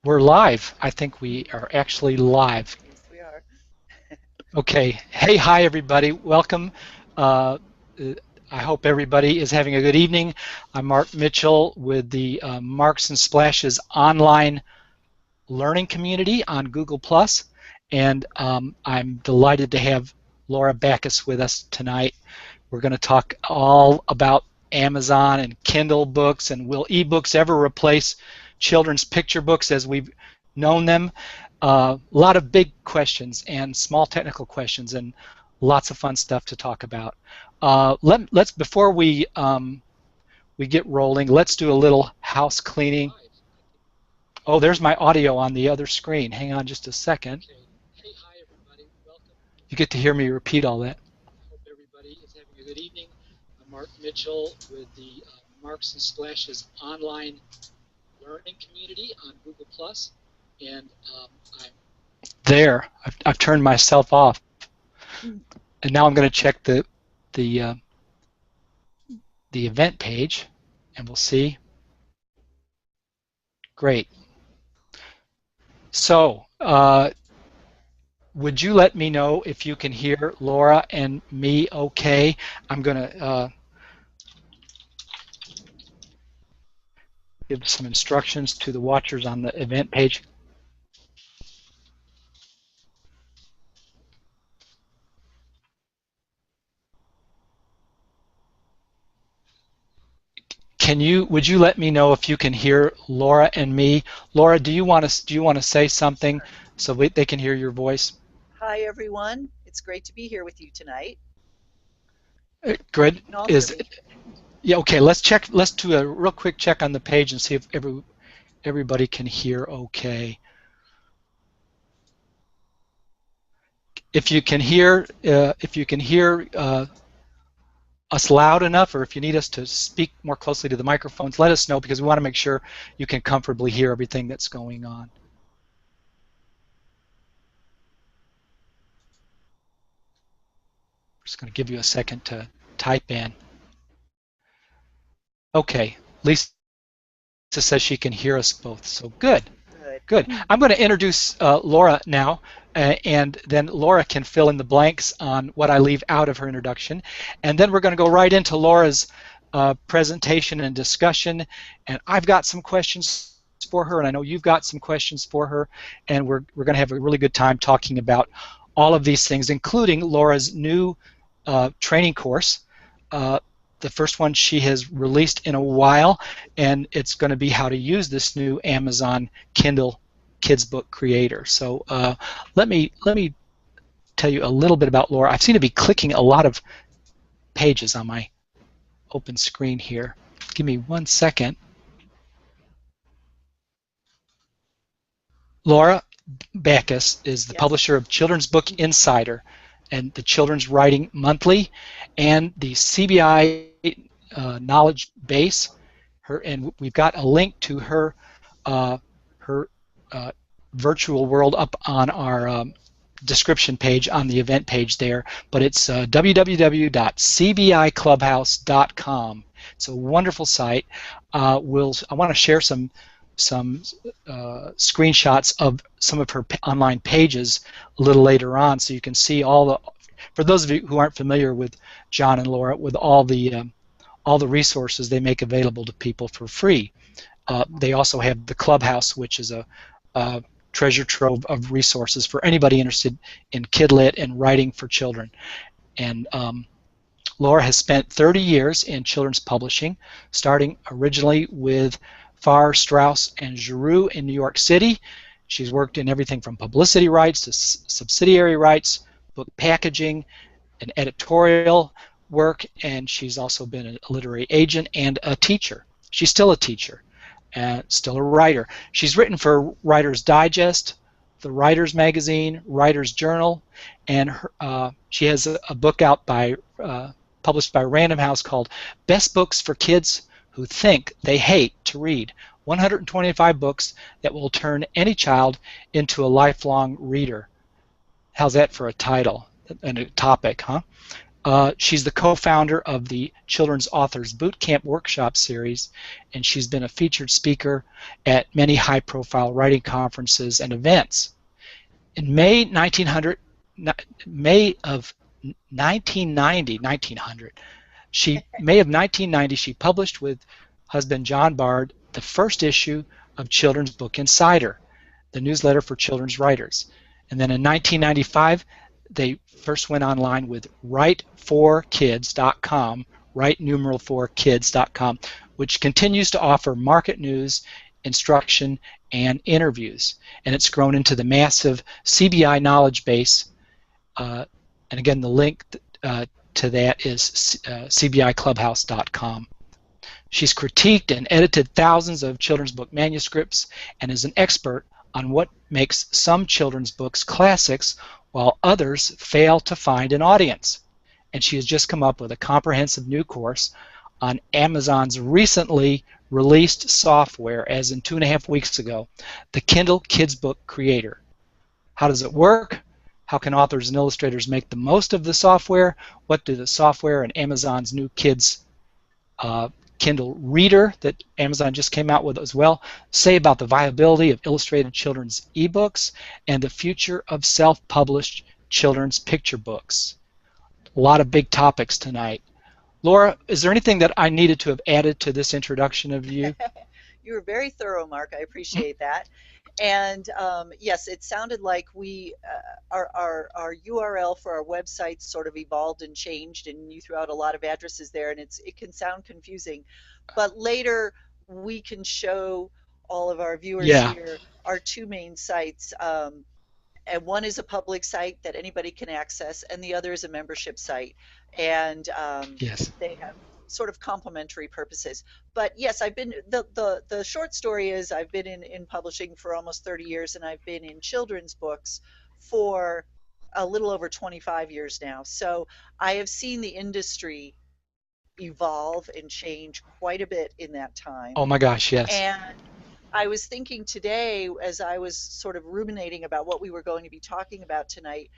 We're live. I think we are actually live. Yes, we are. Okay. Hey, hi, everybody. Welcome. Uh, I hope everybody is having a good evening. I'm Mark Mitchell with the Marks and Splashes online learning community on Google+. And I'm delighted to have Laura Backus with us tonight. We're going to talk all about Amazon and Kindle books, and will ebooks ever replace children's picture books as we've known them? A lot of big questions and small technical questions, and lots of fun stuff to talk about. Let's before we get rolling, let's do a little house cleaning. Oh, there's my audio on the other screen. Hang on just a second. You get to hear me repeat all that. Hope everybody is having a good evening. I'm Mark Mitchell with the Marks and Splashes online learning community on Google+. And I'm there. I've turned myself off, and now I'm going to check the uh, the event page, and we'll see. Great. So, would you let me know if you can hear Laura and me okay? I'm going to give some instructions to the watchers on the event page. Would you let me know if you can hear Laura and me? Laura, do you want to say something so they can hear your voice? Hi, everyone. It's great to be here with you tonight. Hope Good. you can all hear Is me. Yeah, okay, let's check. Let's do a real quick check on the page and see if everybody can hear okay. If you can hear us loud enough, or if you need us to speak more closely to the microphones, let us know, because we want to make sure you can comfortably hear everything that's going on. Just going to give you a second to type in. Okay, Lisa says she can hear us both, so good. Good. Good. I'm going to introduce Laura now, and then Laura can fill in the blanks on what I leave out of her introduction. And then we're going to go right into Laura's presentation and discussion. And I've got some questions for her, and I know you've got some questions for her. And we're going to have a really good time talking about all of these things, including Laura's new training course. The first one she has released in a while, and it's going to be how to use this new Amazon Kindle Kids Book Creator. So let me tell you a little bit about Laura. I seem to be clicking a lot of pages on my open screen here. Give me 1 second. Laura Backus is the Yes. publisher of Children's Book Insider and the Children's Writing Monthly and the CBI knowledge base. And we've got a link to her uh, virtual world up on our description page on the event page there, but it's www.cbiclubhouse.com. It's a wonderful site. I want to share some screenshots of some of her online pages a little later on, so you can see all the. For those of you who aren't familiar with John and Laura, with all the resources they make available to people for free. They also have the Clubhouse, which is a treasure trove of resources for anybody interested in kidlit and writing for children. And Laura has spent 30 years in children's publishing, starting originally with Farr, Straus, and Giroux in New York City. She's worked in everything from publicity rights to subsidiary rights, book packaging, and editorial work, and she's also been a literary agent and a teacher. She's still a teacher and still a writer. She's written for Writer's Digest, the Writer's Magazine, Writer's Journal, and she has a book out published by Random House called Best Books for Kids Who Think They Hate to Read. 125 books that will turn any child into a lifelong reader. How's that for a title and a topic, huh? She's the co-founder of the Children's Authors Bootcamp Workshop Series, and she's been a featured speaker at many high-profile writing conferences and events. In May of 1990, May of 1990, she published with husband John Bard the first issue of Children's Book Insider, the newsletter for children's writers. And then in 1995, they first went online with write4kids.com, write numeral 4kids.com, which continues to offer market news, instruction, and interviews. And it's grown into the massive CBI knowledge base. And again, the link to that is cbiclubhouse.com. She's critiqued and edited thousands of children's book manuscripts and is an expert on what makes some children's books classics while others fail to find an audience. And she has just come up with a comprehensive new course on Amazon's recently released software, as in 2.5 weeks ago, the Kindle Kids Book Creator. How does it work? How can authors and illustrators make the most of the software? What do the software and Amazon's new kids Kindle Reader that Amazon just came out with as well say about the viability of illustrated children's ebooks and the future of self-published children's picture books? A lot of big topics tonight. Laura, is there anything that I needed to have added to this introduction of you? You were very thorough, Mark. I appreciate that. And yes, it sounded like our URL for our website sort of evolved and changed, and you threw out a lot of addresses there, and it can sound confusing. But later we can show all of our viewers here our two main sites. And one is a public site that anybody can access, and the other is a membership site. And Yes. they have sort of complementary purposes. But yes, I've been the short story is I've been in publishing for almost 30 years, and I've been in children's books for a little over 25 years now. So I have seen the industry evolve and change quite a bit in that time. Oh my gosh, yes. And I was thinking today, as I was sort of ruminating about what we were going to be talking about tonight,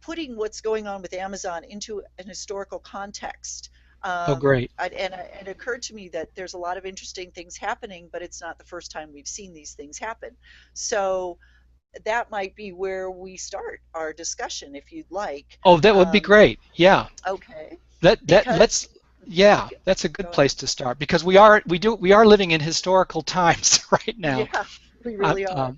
putting what's going on with Amazon into an historical context. Oh, great. And it occurred to me that there's a lot of interesting things happening, but it's not the first time we've seen these things happen. So that might be where we start our discussion, if you'd like. Oh, that would be great. Yeah. Okay. Yeah, that's a good place to start, because we are living in historical times right now. Yeah, we really are.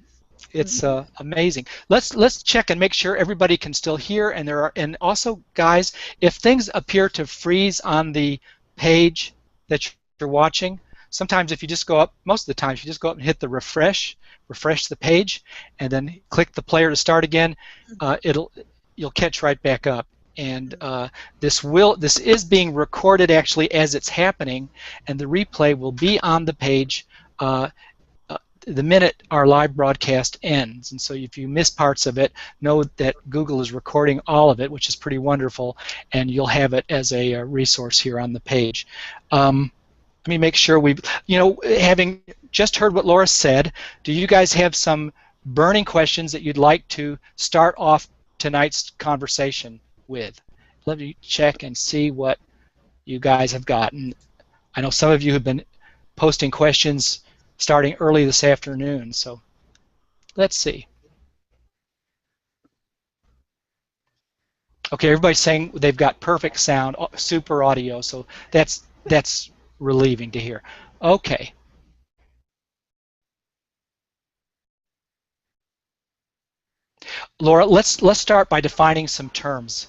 It's amazing. Let's check and make sure everybody can still hear, and also, guys, if things appear to freeze on the page that you're watching, sometimes if you just go up, most of the time if you just go up and hit the refresh the page, and then click the player to start again, you'll catch right back up. And this is being recorded actually as it's happening, and the replay will be on the page the minute our live broadcast ends. And so if you miss parts of it, know that Google is recording all of it, which is pretty wonderful, and you'll have it as a resource here on the page. Let me make sure having just heard what Laura said, do you guys have some burning questions that you'd like to start off tonight's conversation with? Let me check and see what you guys have gotten. I know some of you have been posting questions starting early this afternoon, so let's see. Okay, everybody's saying they've got perfect sound, super audio, so that's relieving to hear. Okay. Laura, let's start by defining some terms.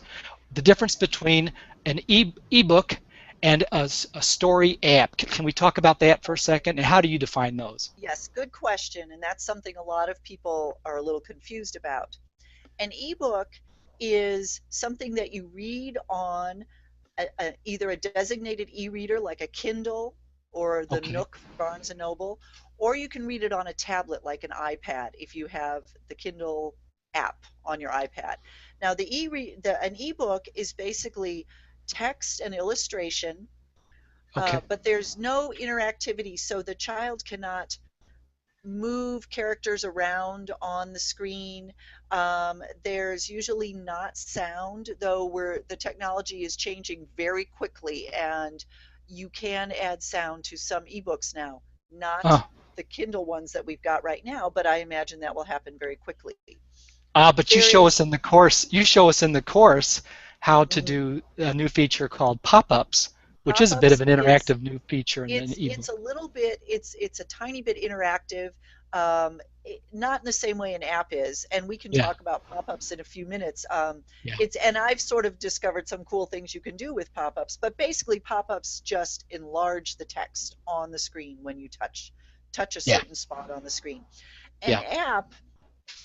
The difference between an ebook and a story app. Can we talk about that for a second, and how do you define those? Yes, good question, and that's something a lot of people are a little confused about. An ebook is something that you read on either a designated e-reader like a Kindle or the Nook from Barnes & Noble, or you can read it on a tablet like an iPad if you have the Kindle app on your iPad. Now an ebook is basically text and illustration, but there's no interactivity, so the child cannot move characters around on the screen. There's usually not sound, though where the technology is changing very quickly, and you can add sound to some ebooks now. Not Uh, the Kindle ones that we've got right now, but I imagine that will happen very quickly. but you There show us is, in the course. You show us in the course how to mhm, do a new feature called pop-ups, which is a bit of pop-ups an is interactive new feature in an it's ebook. a little bit it's a tiny bit interactive, not in the same way an app is, and we can Yeah, talk about pop-ups in a few minutes. yeah, It's and I've sort of discovered some cool things you can do with pop-ups, but basically pop-ups just enlarge the text on the screen when you touch a yeah, certain spot on the screen. An yeah. app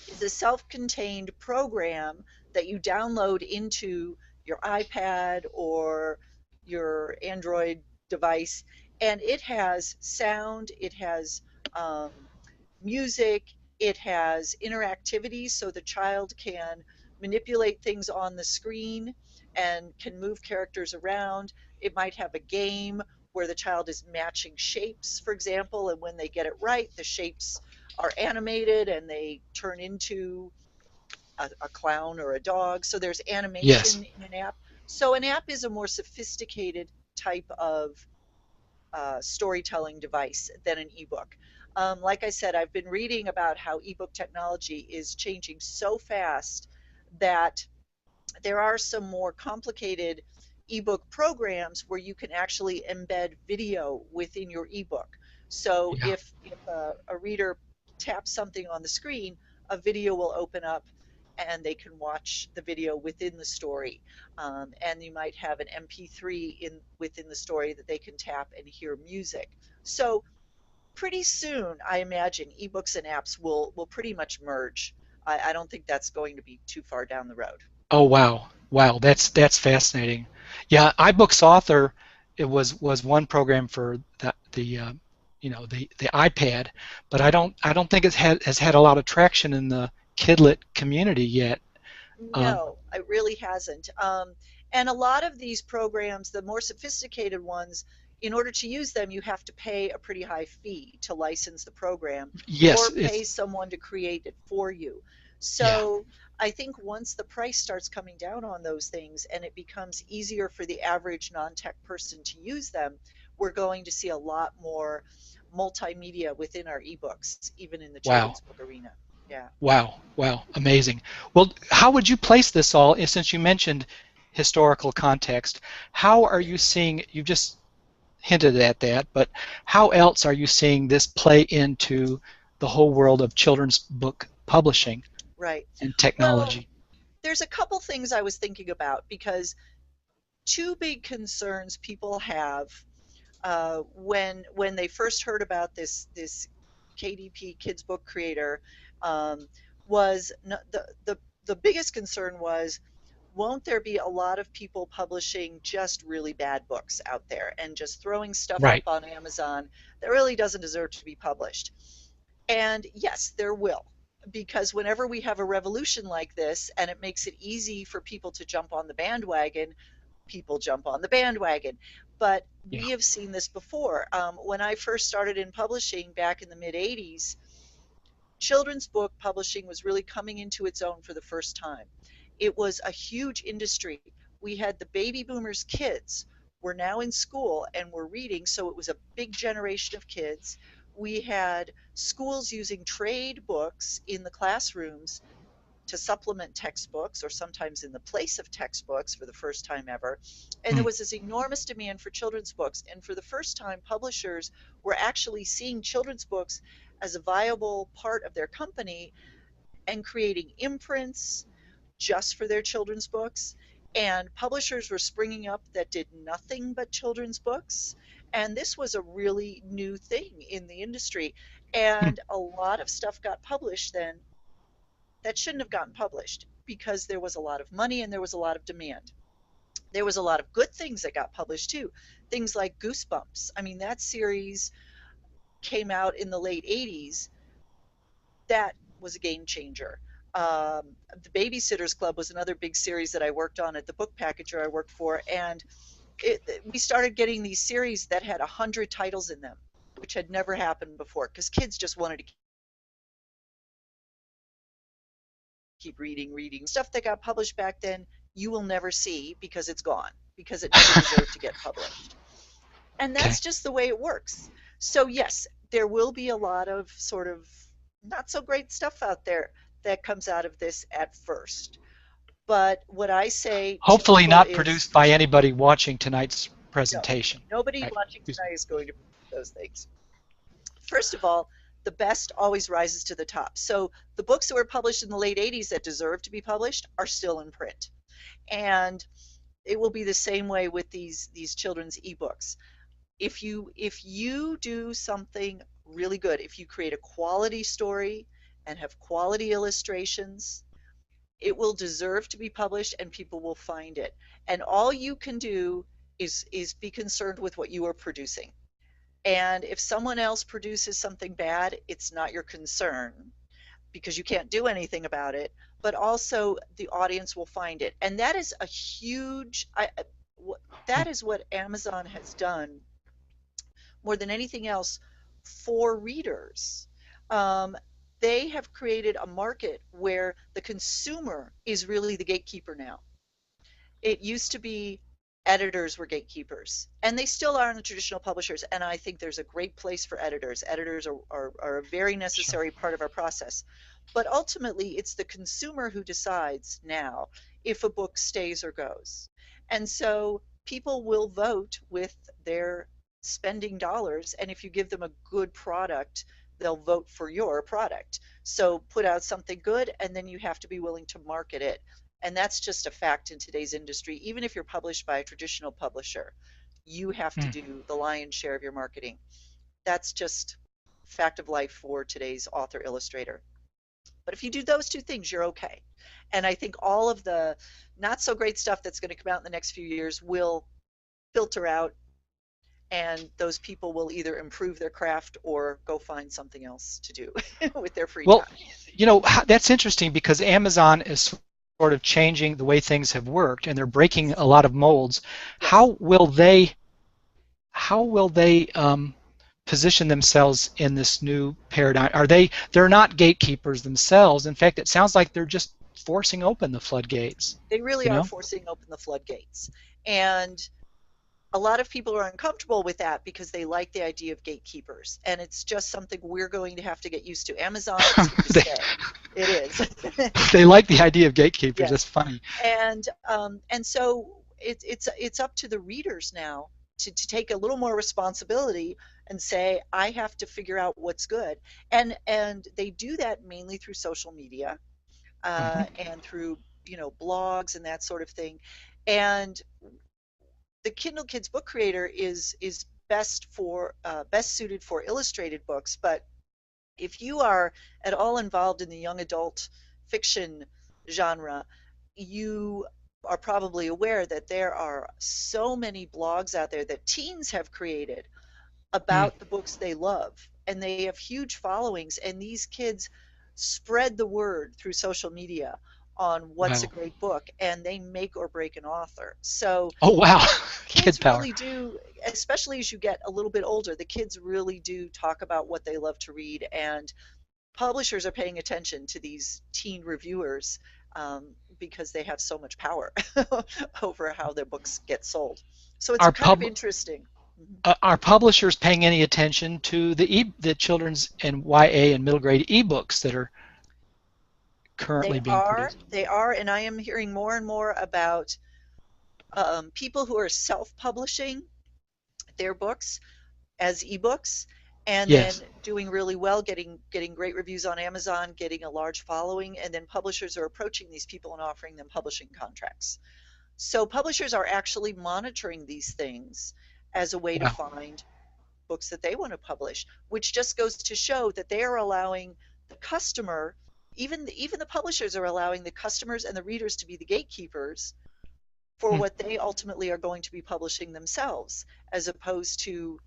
is a self-contained program that you download into your iPad or your Android device, and it has sound, it has um, music, it has interactivity, so the child can manipulate things on the screen and can move characters around. It might have a game where the child is matching shapes, for example, and when they get it right, the shapes are animated and they turn into a clown or a dog. So there's Yes. animation in an app. So an app is a more sophisticated type of storytelling device than an ebook. Like I said, I've been reading about how ebook technology is changing so fast that there are some more complicated ebook programs where you can actually embed video within your ebook. So Yeah. if a reader taps something on the screen, a video will open up and they can watch the video within the story. And you might have an MP3 in within the story that they can tap and hear music. So pretty soon, I imagine ebooks and apps will pretty much merge. I don't think that's going to be too far down the road. Oh wow, wow, that's fascinating. Yeah, iBooks Author, it was one program for the iPad, but I don't think has had a lot of traction in the kidlit community yet. Um, No, it really hasn't. And a lot of these programs, the more sophisticated ones, in order to use them, you have to pay a pretty high fee to license the program yes, or pay it's someone to create it for you. yeah, So I think once the price starts coming down on those things and it becomes easier for the average non-tech person to use them, we're going to see a lot more multimedia within our ebooks, even in the wow. children's book arena. Yeah. Wow, wow, amazing. Well, how would you place this all, since you mentioned historical context, how are you seeing, you've just hinted at that, but how else are you seeing this play into the whole world of children's book publishing Right. and Well, technology? there's a couple things I was thinking about because two big concerns people have when they first heard about this KDP Kids Book Creator was the biggest concern was, won't there be a lot of people publishing just really bad books out there and just throwing stuff up Right. on Amazon that really doesn't deserve to be published? And yes, there will, because whenever we have a revolution like this and it makes it easy for people to jump on the bandwagon, people jump on the bandwagon. But Yeah. we have seen this before. When I first started in publishing back in the mid 80s, children's book publishing was really coming into its own for the first time. It was a huge industry. We had the baby boomers' kids were now in school and were reading, so it was a big generation of kids. We had schools using trade books in the classrooms to supplement textbooks or sometimes in the place of textbooks for the first time ever. And there Mm. was this enormous demand for children's books. And for the first time, publishers were actually seeing children's books as a viable part of their company and creating imprints just for their children's books. And publishers were springing up that did nothing but children's books. And this was a really new thing in the industry. Mm. And a lot of stuff got published then that shouldn't have gotten published because there was a lot of money and there was a lot of demand. There was a lot of good things that got published too. Things like Goosebumps. I mean, that series came out in the late 80s. That was a game changer. The Babysitters Club was another big series that I worked on at the book packager I worked for. And we started getting these series that had 100 titles in them, which had never happened before because kids just wanted to keep reading, reading. Stuff that got published back then, you will never see because it's gone, because it never deserved to get published. And Okay. that's just the way it works. So, yes, there will be a lot of sort of not so great stuff out there that comes out of this at first. But what I say to Hopefully people not is produced by anybody watching tonight's no, presentation. nobody Right. watching tonight is going to produce those things. First of all, the best always rises to the top. So the books that were published in the late 80s that deserve to be published are still in print. And it will be the same way with these children's ebooks. If you do something really good, if you create a quality story and have quality illustrations, it will deserve to be published and people will find it. And all you can do is be concerned with what you are producing. And if someone else produces something bad, it's not your concern because you can't do anything about it, but also the audience will find it. And that is a huge that is what Amazon has done more than anything else for readers. Um, they have created a market where the consumer is really the gatekeeper now. It used to be editors were gatekeepers, and they still are in the traditional publishers. And I think there's a great place for editors. Editors are a very Sure. necessary part of our process. But ultimately, it's the consumer who decides now if a book stays or goes. And so people will vote with their spending dollars. And if you give them a good product, they'll vote for your product. So put out something good, and then you have to be willing to market it. And that's just a fact in today's industry. Even if you're published by a traditional publisher, you have to Mm. do the lion's share of your marketing. That's just fact of life for today's author illustrator. But if you do those two things, you're okay. And I think all of the not so great stuff that's going to come out in the next few years will filter out, and those people will either improve their craft or go find something else to do with their free Well, time. that's interesting because Amazon is sort of changing the way things have worked, and they're breaking a lot of molds. Yes. How will they position themselves in this new paradigm? They're not gatekeepers themselves. In fact, it sounds like they're just forcing open the floodgates, They really you are know? forcing open the floodgates. And a lot of people are uncomfortable with that because they like the idea of gatekeepers. And it's just something we're going to have to get used to. Amazon is here to they, stay. It is. they like the idea of gatekeepers. That's Yes. funny. And so it's up to the readers now to take a little more responsibility and say, I have to figure out what's good. And they do that mainly through social media, Hmm. and through blogs and that sort of thing. And the Kindle Kids Book Creator is best suited for illustrated books. But if you are at all involved in the young adult fiction genre, you are probably aware that there are so many blogs out there that teens have created Mm. about the books they love, and they have huge followings, and these kids spread the word through social media on what's a Wow. great book, and they make or break an author. So Oh, wow. Kid kids power. really do, especially as you get a little bit older, the kids really do talk about what they love to read, and publishers are paying attention to these teen reviewers, because they have so much power over how their books get sold. So it's Are kind of pub interesting. Mhm. are publishers paying any attention to the children's and YA and middle grade ebooks that are They currently being are, produced? they are, and I am hearing more and more about people who are self-publishing their books as ebooks, and then Yes. doing really well, getting great reviews on Amazon, getting a large following, and then publishers are approaching these people and offering them publishing contracts. So publishers are actually monitoring these things as a way to Wow. find books that they want to publish, which just goes to show that they are allowing the customer, even the publishers are allowing the customers and the readers to be the gatekeepers for Hmm. what they ultimately are going to be publishing themselves, as opposed to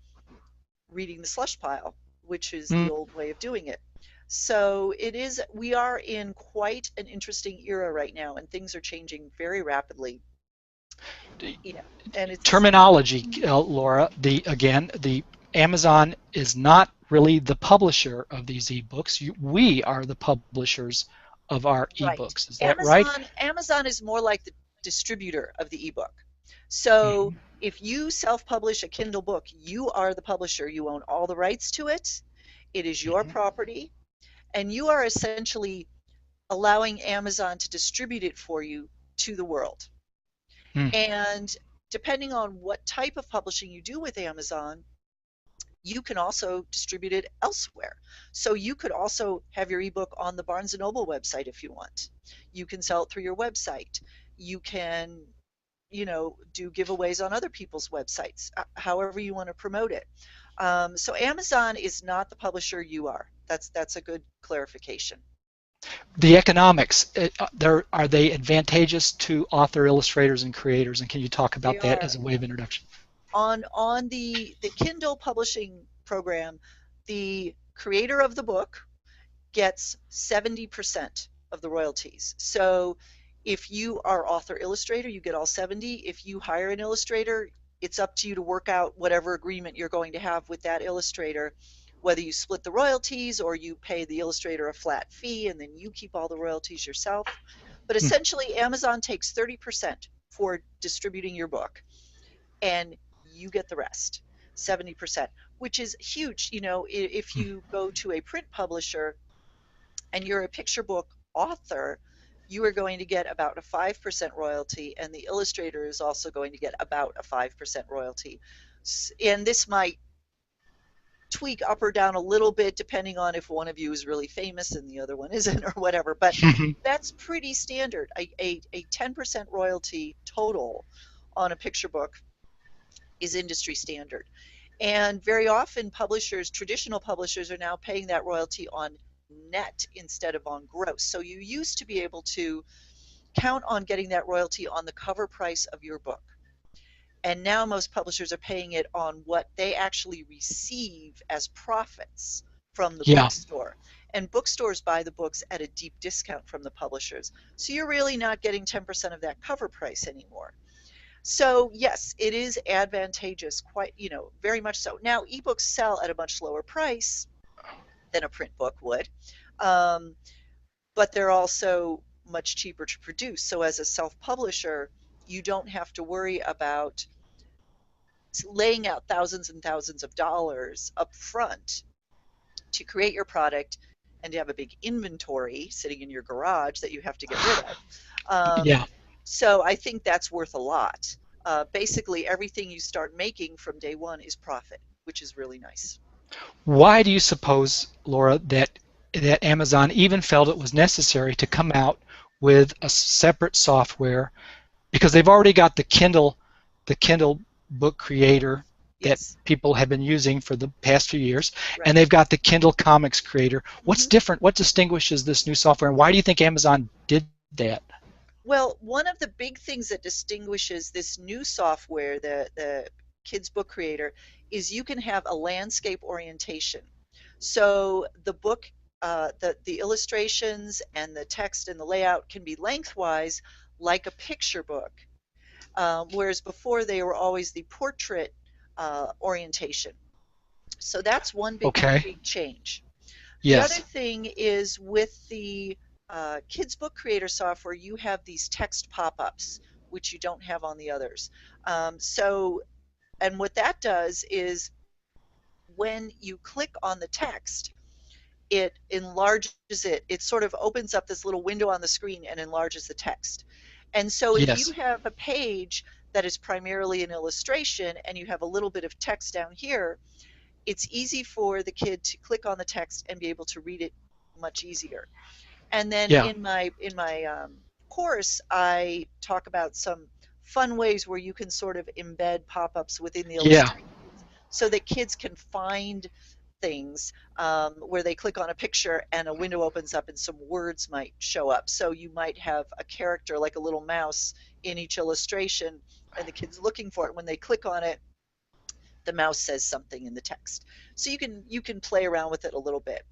reading the slush pile, which is the Hmm. old way of doing it. So we are in quite an interesting era right now, and things are changing very rapidly. You know, and it's Terminology, Laura. The Amazon is not really the publisher of these ebooks. We are the publishers of our Right. ebooks. Is that right? Amazon is more like the distributor of the ebook. So Hmm. if you self-publish a Kindle book, you are the publisher. You own all the rights to it. It is your Hmm. property, and you are essentially allowing Amazon to distribute it for you to the world. Hmm. And depending on what type of publishing you do with Amazon, you can also distribute it elsewhere. So you could also have your ebook on the Barnes and Noble website if you want. You can sell it through your website. You can, do giveaways on other people's websites, however you want to promote it. So Amazon is not the publisher, you are. That's a good clarification. The economics, there are they advantageous to author, illustrators, and creators? And can you talk They about that are as a way of introduction? on the Kindle publishing program. The creator of the book gets 70% of the royalties. So if you are author illustrator, you get all 70. If you hire an illustrator, it's up to you to work out whatever agreement you're going to have with that illustrator, whether you split the royalties or you pay the illustrator a flat fee and then you keep all the royalties yourself. But Hmm. essentially, Amazon takes 30% for distributing your book, and you get the rest, 70%, which is huge. If Hmm. you go to a print publisher and you're a picture book author, you are going to get about a 5% royalty, and the illustrator is also going to get about a 5% royalty. And this might tweak up or down a little bit depending on if one of you is really famous and the other one isn't, or whatever. But that's pretty standard. A 10% royalty total on a picture book is industry standard. And very often, traditional publishers, are now paying that royalty on net instead of on gross. So you used to be able to count on getting that royalty on the cover price of your book. And now most publishers are paying it on what they actually receive as profits from the Yeah. bookstore. And bookstores buy the books at a deep discount from the publishers. So you're really not getting 10% of that cover price anymore. So yes, it is advantageous, quite, very much so. Now, ebooks sell at a much lower price than a print book would, um, but they're also much cheaper to produce. So as a self-publisher, you don't have to worry about laying out thousands and thousands of dollars up front to create your product and to have a big inventory sitting in your garage that you have to get rid of. Um, Yeah. so I think that's worth a lot. Basically, everything you start making from day one is profit, which is really nice. Why do you suppose, Laura, that Amazon even felt it was necessary to come out with a separate software, because they've already got the Kindle book creator that Yes, people have been using for the past few years, and right. they've got the Kindle Comics creator. What's Hmm. different? What distinguishes this new software, and why do you think Amazon did that? Well, one of the big things that distinguishes this new software, the Kids Book Creator, is you can have a landscape orientation. So the book, the illustrations and the text and the layout can be lengthwise like a picture book, whereas before they were always the portrait orientation. So that's one Okay. big change. The other Yes. thing is with the Kids Book Creator software, you have these text pop-ups, which you don't have on the others. And what that does is when you click on the text, it enlarges it. It sort of opens up this little window on the screen and enlarges the text. And so if you Yes. have a page that is primarily an illustration and you have a little bit of text down here, it's easy for the kid to click on the text and be able to read it much easier. And then Yeah. in my course, I talk about some fun ways where you can sort of embed pop-ups within the Yeah. illustrations so that kids can find things where they click on a picture and a window opens up and some words might show up. So you might have a character like a little mouse in each illustration, and the kid's looking for it. When they click on it, the mouse says something in the text. So you can play around with it a little bit.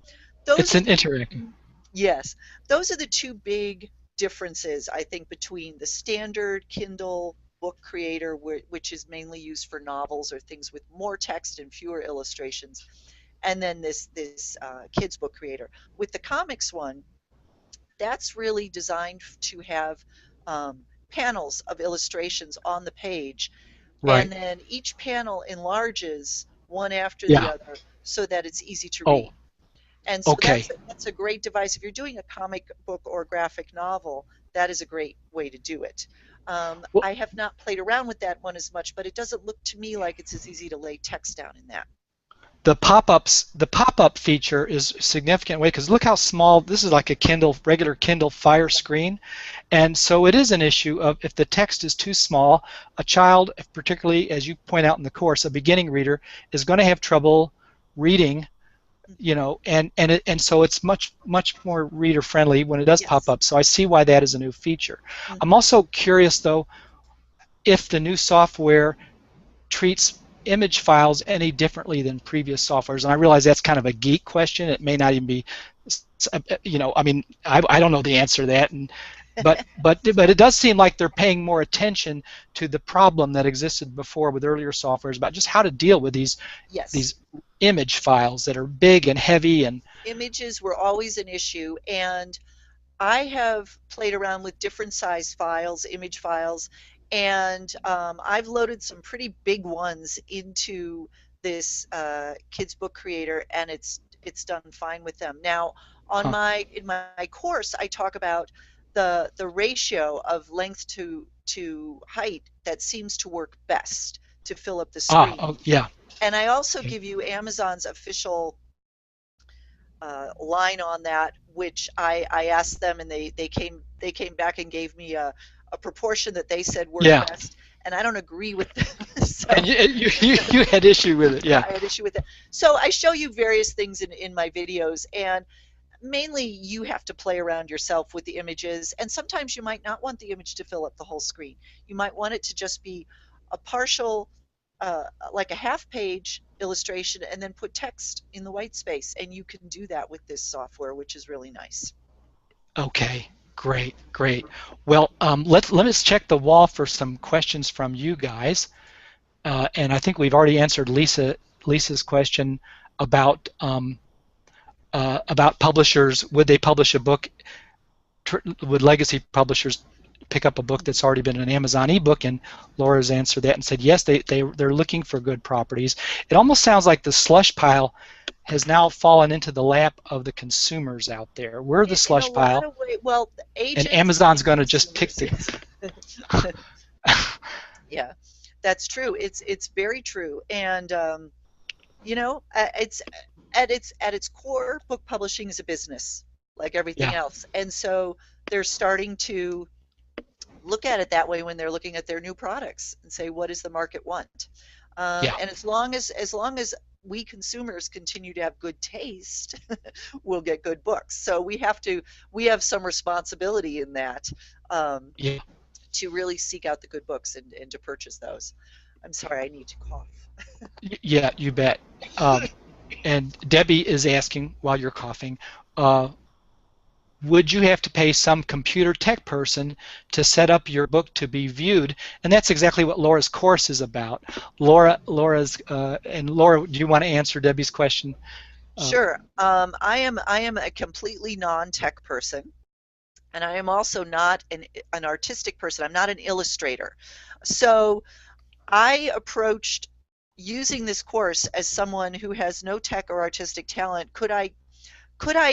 Those It's are an the interactive. Yes, those are the two big differences, I think, between the standard Kindle book creator, which is mainly used for novels or things with more text and fewer illustrations, and then this kids book creator. With the comics one, that's really designed to have um, panels of illustrations on the page, Right. and then each panel enlarges one after the Yeah. other so that it's easy to Oh, read. And so okay. that's a great device. If you're doing a comic book or graphic novel, that is a great way to do it. Well, I have not played around with that one as much, but it doesn't look to me like it's as easy to lay text down in that. the pop-up feature is a significant way because look how small this is, like a Kindle, regular Kindle Fire Yeah. screen. And so it is an issue of if the text is too small, a child, particularly as you point out in the course, a beginning reader is going to have trouble reading, Hmm. and so it's much more reader friendly when it does pop Yes. up. So I see why that is a new feature. I'm Hmm. also curious though if the new software treats image files any differently than previous softwares. And I realize that's kind of a geek question. It may not even be, I mean, I don't know the answer to that. But it does seem like they're paying more attention to the problem that existed before with earlier softwares about just how to deal with Yes. these image files that are big and heavy and Images were always an issue, and I have played around with different size files, image files, and I've loaded some pretty big ones into this kids book creator, and it's done fine with them. Now, on huh. my in my course, I talk about the ratio of length to height that seems to work best to fill up the screen. Oh yeah. And I also Okay. give you Amazon's official line on that, which I asked them, and they came back and gave me a proportion that they said worked Yeah. best, and I don't agree with them. And So you had issue with it. yeah, Yeah. I had issue with it. So I show you various things in my videos, and mainly you have to play around yourself with the images, and sometimes you might not want the image to fill up the whole screen. You might want it to just be a partial, like a half page illustration, and then put text in the white space, and you can do that with this software, which is really nice. Okay, great, great. Well, let us check the wall for some questions from you guys, and I think we've already answered Lisa's question about about publishers. Would they publish a book? Would legacy publishers pick up a book Mhm. that's already been an Amazon ebook? And Laura's answered that and said yes, they're looking for good properties. It almost sounds like the slush pile has now fallen into the lap of the consumers out there. We're the In a slush lot pile, of ways, well, and agents Amazon's and going to just pick consumers, the. yes. Yeah, that's true. It's very true, and it's at its core, book publishing is a business, like everything Yeah, else, and so they're starting to look at it that way when they're looking at their new products and say, what does the market want? yeah. And as long as we consumers continue to have good taste, we'll get good books. So we have some responsibility in that, um, Yeah, to really seek out the good books and to purchase those. I'm sorry, I need to cough. yeah, you bet. Um, and Debbie is asking while you're coughing, uh, would you have to pay some computer tech person to set up your book to be viewed? And that's exactly what Laura's course is about. Laura, do you want to answer Debbie's question? Uh, Sure. I am a completely non-tech person, and I am also not an artistic person. I'm not an illustrator. So I approached using this course as someone who has no tech or artistic talent. Could I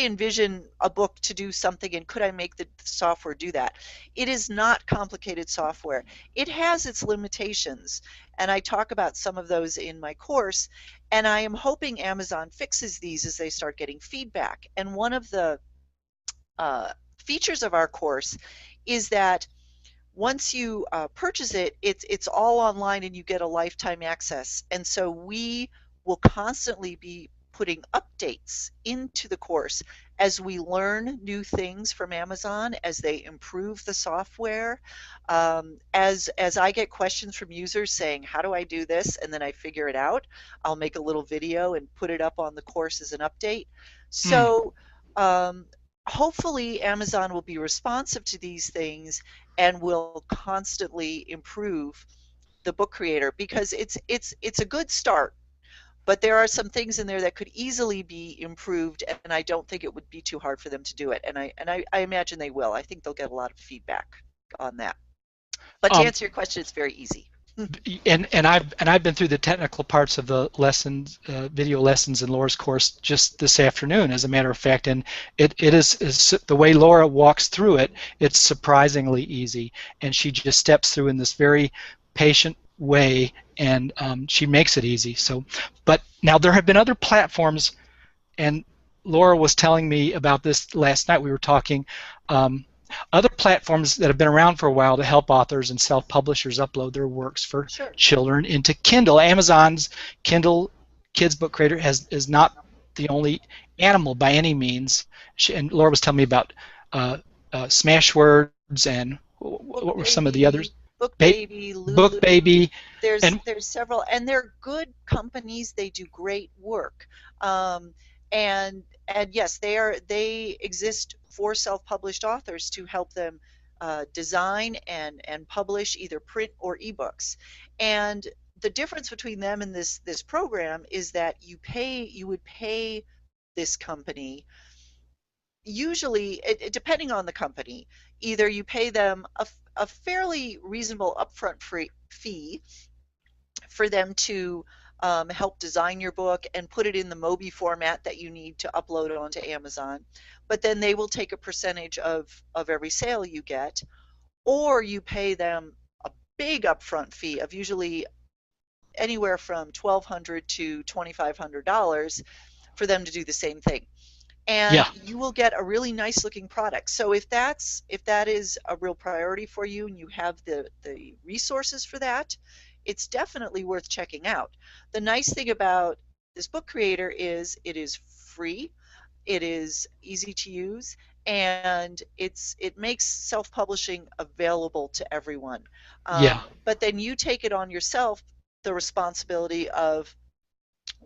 envision a book to do something, and could I make the software do that? It is not complicated software. It has its limitations, and I talk about some of those in my course, and I am hoping Amazon fixes these as they start getting feedback. And one of the uh, features of our course is that once you purchase it, it's all online and you get a lifetime access. And so we will constantly be putting updates into the course as we learn new things from Amazon, as they improve the software. As I get questions from users saying, "How do I do this?" and then I figure it out, I'll make a little video and put it up on the course as an update. mm, So um, hopefully Amazon will be responsive to these things and will constantly improve the book creator, because it's a good start, But there are some things in there that could easily be improved, and I don't think it would be too hard for them to do it. And I imagine they will. I think they'll get a lot of feedback on that. But to Um, answer your question, it's very easy. and I've been through the technical parts of the lessons, video lessons in Laura's course just this afternoon, as a matter of fact, and it is the way Laura walks through it. It's surprisingly easy, and she just steps through in this very patient way, and she makes it easy. So, but now there have been other platforms, and Laura was telling me about this last night. We were talking. Um, Other platforms that have been around for a while to help authors and self-publishers upload their works for Sure. children into Kindle. Amazon's Kindle Kids Book Creator is not the only animal by any means. And Laura was telling me about uh, Smashwords and Book what were some of the others? Baby, Book Ba- Baby, Book Lulu. Baby, There's and there's several, and they're good companies. They do great work. Um, and yes, they exist for self-published authors to help them design and publish either print or ebooks. And the difference between them and this program is that you would pay this company, usually depending on the company, either you pay them a fairly reasonable upfront fee for them to help design your book and put it in the Mobi format that you need to upload it onto Amazon. But then they will take a percentage of every sale you get, or you pay them a big upfront fee of usually anywhere from $1,200 to $2,500 for them to do the same thing, and yeah, you will get a really nice looking product. So if that is a real priority for you and you have the resources for that, it's definitely worth checking out. The nice thing about this book creator is it is free, it is easy to use, and it makes self-publishing available to everyone. yeah, But then you take it on yourself, the responsibility of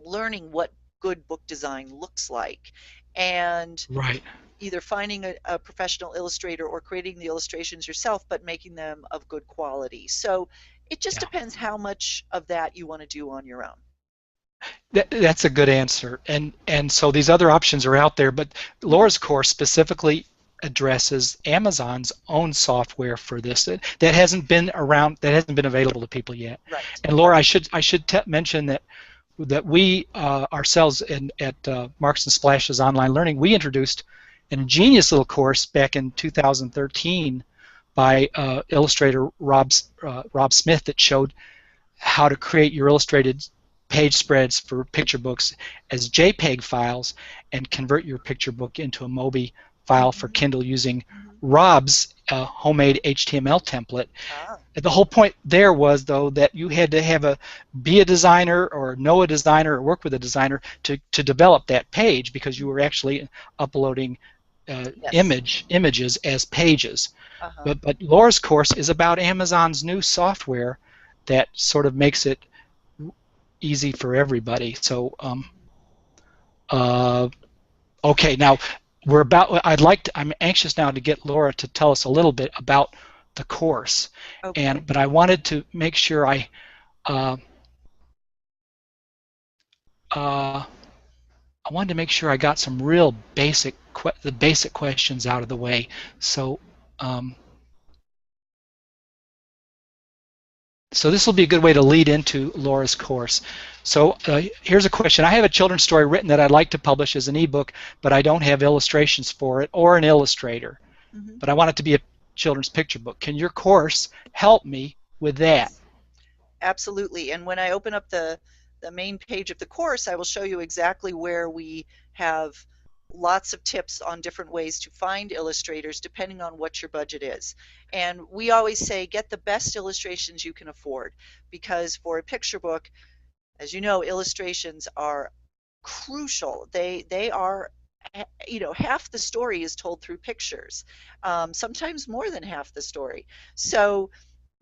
learning what good book design looks like, and right, either finding a professional illustrator or creating the illustrations yourself, but making them of good quality. So it just yeah. depends how much of that you want to do on your own. That's a good answer. And so these other options are out there, but Mm-hmm. Laura's course specifically addresses Amazon's own software for this that hasn't been around, that hasn't been available to people yet. Right, And Laura, right. I should mention that we ourselves at Marks and Splashes Online Learning, we introduced an ingenious little course back in 2013 by illustrator Rob Smith that showed how to create your illustrated page spreads for picture books as JPEG files and convert your picture book into a Mobi file for Mm-hmm. Kindle using Mm-hmm. Rob's homemade HTML template. Ah. The whole point there was, though, that you had to have be a designer or know a designer or work with a designer to develop that page, because you were Mm-hmm. actually uploading Yes. images as pages. Uh-huh. But Laura's course is about Amazon's new software that sort of makes it easy for everybody. So, uh, okay, now I'm anxious now to get Laura to tell us a little bit about the course, Okay. but I wanted to make sure uh, uh, I wanted to make sure I got some real the basic questions out of the way. So, um, so this will be a good way to lead into Laura's course. So here's a question. I have a children's story written that I'd like to publish as an ebook, but I don't have illustrations for it or an illustrator. Mm-hmm. But I want it to be a children's picture book. Can your course help me with that? Yes. Absolutely. And when I open up the main page of the course, I will show you exactly where we have lots of tips on different ways to find illustrators depending on what your budget is. And we always say get the best illustrations you can afford, because for a picture book, as you know, illustrations are crucial. They are, half the story is told through pictures, sometimes more than half the story. So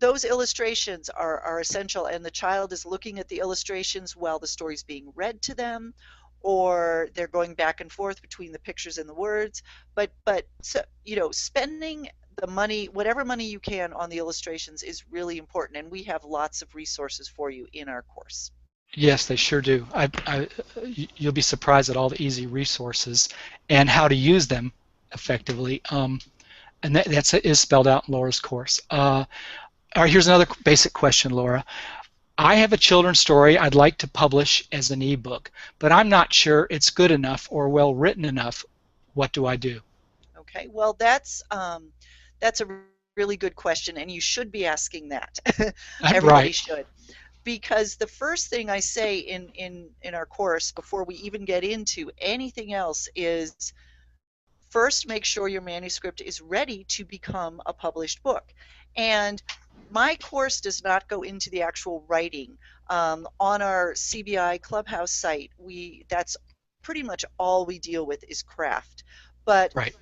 those illustrations are essential, and the child is looking at the illustrations while the story's being read to them, or they're going back and forth between the pictures and the words. But so, spending the money, whatever money you can, on the illustrations is really important, and we have lots of resources for you in our course. Yes, they sure do. You'll be surprised at all the easy resources and how to use them effectively. And that is spelled out in Laura's course. All right, here's another basic question, Laura. I have a children's story I'd like to publish as an ebook, but I'm not sure it's good enough or well written enough. What do I do? Okay, well, that's a really good question, and you should be asking that. Everybody Right, should, because the first thing I say in our course before we even get into anything else is first make sure your manuscript is ready to become a published book. And my course does not go into the actual writing. On our CBI Clubhouse site, we that's pretty much all we deal with is craft. But right.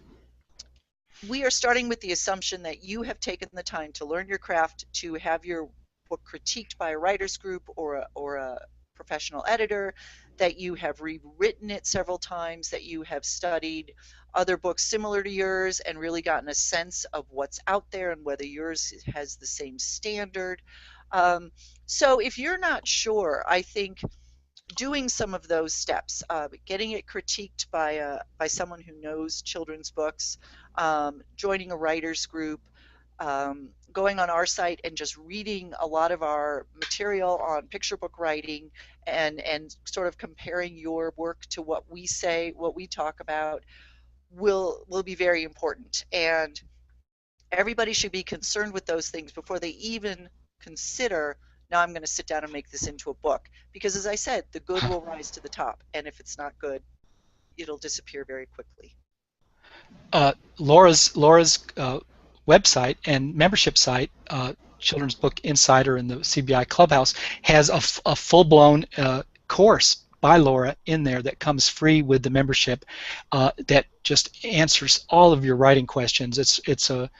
we are starting with the assumption that you have taken the time to learn your craft, to have your book critiqued by a writers group or a professional editor, that you have rewritten it several times, that you have studied other books similar to yours and really gotten a sense of what's out there and whether yours has the same standard. Um, so if you're not sure, I think doing some of those steps, getting it critiqued by someone who knows children's books, joining a writers group, going on our site and just reading a lot of our material on picture book writing, and sort of comparing your work to what we say, what we talk about, will be very important. And everybody should be concerned with those things before they even consider, now I'm going to sit down and make this into a book. Because as I said, the good will rise to the top. And if it's not good, it'll disappear very quickly. Laura's website and membership site, Children's Book Insider and the CBI Clubhouse, has a full-blown course by Laura in there that comes free with the membership, that just answers all of your writing questions. It's a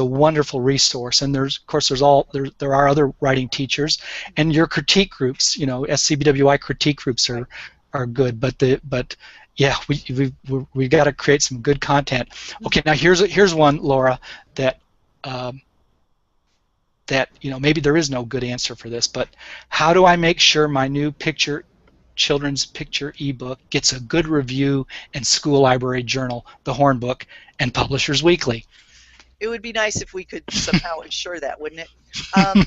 wonderful resource, and there are other writing teachers, and your critique groups. SCBWI critique groups Right. are good, but yeah, we got to create some good content. Okay, Mm-hmm. now here's one, Laura, that um, maybe there is no good answer for this, but how do I make sure my new children's picture ebook gets a good review in School Library Journal, the Hornbook, and Publishers Weekly? It would be nice if we could somehow ensure that, wouldn't it? Um,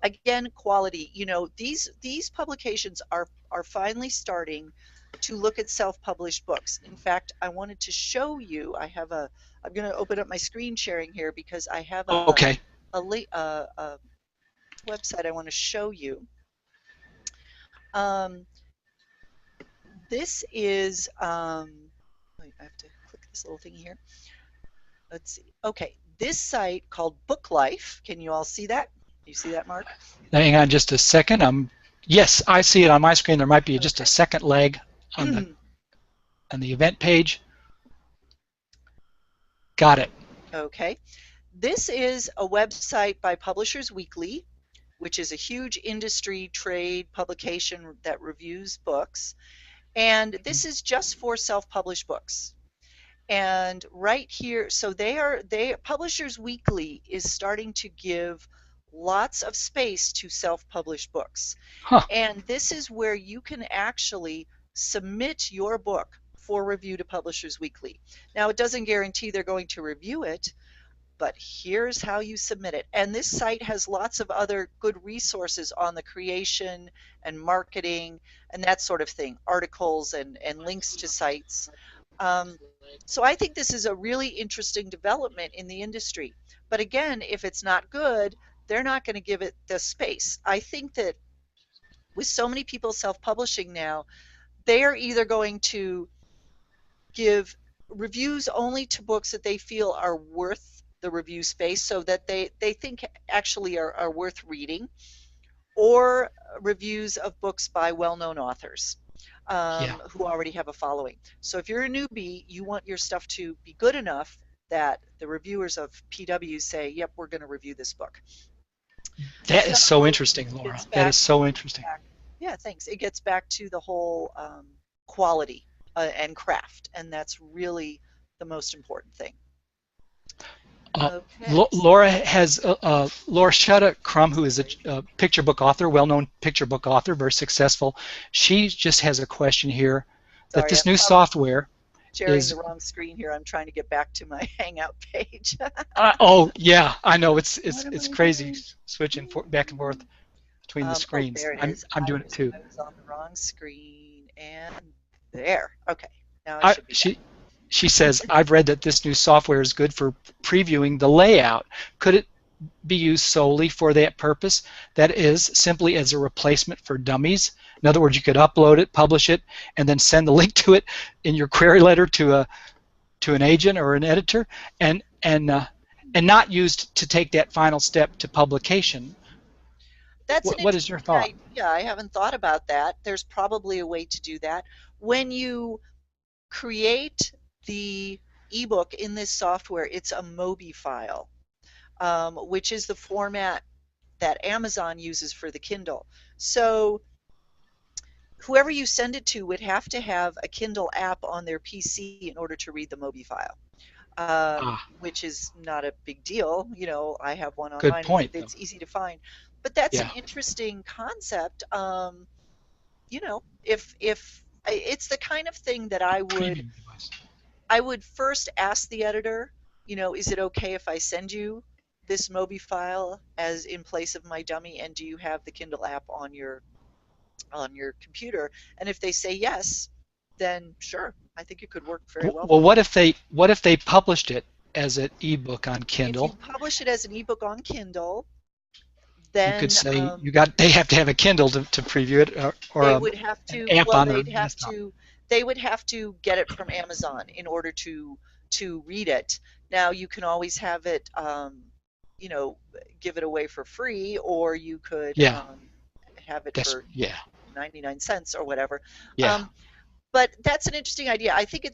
Again, quality. These publications are finally starting to look at self-published books. In fact, I wanted to show you. I'm going to open up my screen sharing here because I have Okay. a website I want to show you. Um, this is wait, I have to click this little thing here. Let's see. Okay, this site called Book Life. Can you all see that? You see that, Mark? Now, hang on just a second. Yes, I see it on my screen. There might be just a Okay. second leg on the event page. Got it. Okay. This is a website by Publishers Weekly, which is a huge industry trade publication that reviews books. And this is just for self-published books. And right here, so Publishers Weekly is starting to give lots of space to self-published books. Huh. And this is where you can actually submit your book for review to Publishers Weekly. Now, it doesn't guarantee they're going to review it, but here's how you submit it. And this site has lots of other good resources on the creation and marketing and that sort of thing, articles and links to sites. Um, so I think this is a really interesting development in the industry. But again, if it's not good, they're not going to give it the space. I think that with so many people self-publishing now, they are either going to give reviews only to books that they feel are worth the review space, so that they think actually are worth reading, or reviews of books by well-known authors, Yeah. who already have a following. So if you're a newbie, you want your stuff to be good enough that the reviewers of PW say, yep, we're going to review this book. That is so So interesting, Laura. it's That is back, so interesting. back yeah, thanks. It gets back to the whole quality and craft, and that's really the most important thing. Uh, Okay. Laura has Laura Shutta Crum, who is a picture book author, well-known picture book author, very successful. She just has a question here that Sorry, this I'm new probably software sharing the is. wrong screen here. I'm trying to get back to my Hangout page. Oh yeah, I know it's What it's am it's I crazy doing? switching back and forth between the Oh, screens. there it I'm is. I'm doing it too. I was on the wrong screen, and there. Okay, now I I should be back. she says I've read that this new software is good for previewing the layout. Could it be used solely for that purpose? That is, simply as a replacement for dummies. In other words, you could upload it, publish it, and then send the link to it in your query letter to an agent or an editor, and not used to take that final step to publication. That's an What is interesting your thought? idea. I haven't thought about that. There's probably a way to do that. When you create the ebook in this software, it's a MOBI file, which is the format that Amazon uses for the Kindle. So whoever you send it to would have to have a Kindle app on their PC in order to read the MOBI file, Ah, which is not a big deal. You know, I have one on good mine. point, though. It's easy to find. But that's an Yeah, interesting concept. You know, if it's the kind of thing that preview device. I would first ask the editor, you know, is it okay if I send you this MOBI file as in place of my dummy, and do you have the Kindle app on your computer? And if they say yes, then sure, I think it could work very well Well, for me. what if they published it as an ebook on If you Kindle? publish it as an ebook on Kindle, You could then say they have to have a Kindle to preview it, or they would have an to, app well, on their desktop. they would have to get it from Amazon in order to read it. Now you can always have it, you know, give it away for free, or you could Yeah, have it that's for yeah, 99 cents or whatever. yeah. Um, but that's an interesting idea. I think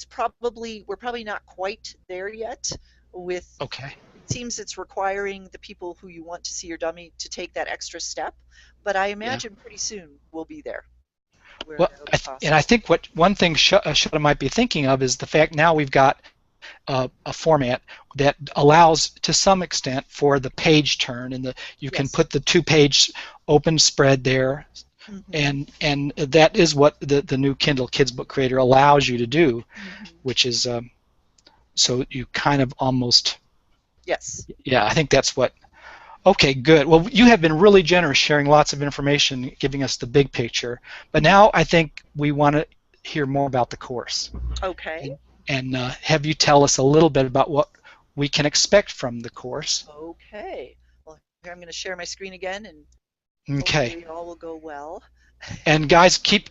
we're probably not quite there yet with, Okay. it seems it's requiring the people who you want to see your dummy to take that extra step, but I Yeah. imagine pretty soon we'll be there where Well, that'll be and I possible. think what one thing Shutta might be thinking of is the fact now we've got a format that allows, to some extent, for the page turn, and you can Yes. put the two-page open spread there, Hmm. and that is what the new Kindle Kids Book Creator allows you to do, Hmm. which is so you kind of almost, Yes. yeah, I think that's what. Okay, good. Well, you have been really generous sharing lots of information, giving us the big picture. But now I think we want to hear more about the course, Okay. and, have you tell us a little bit about what we can expect from the course. Okay. Well, here I'm going to share my screen again, and Okay. hopefully all will go well. And guys, keep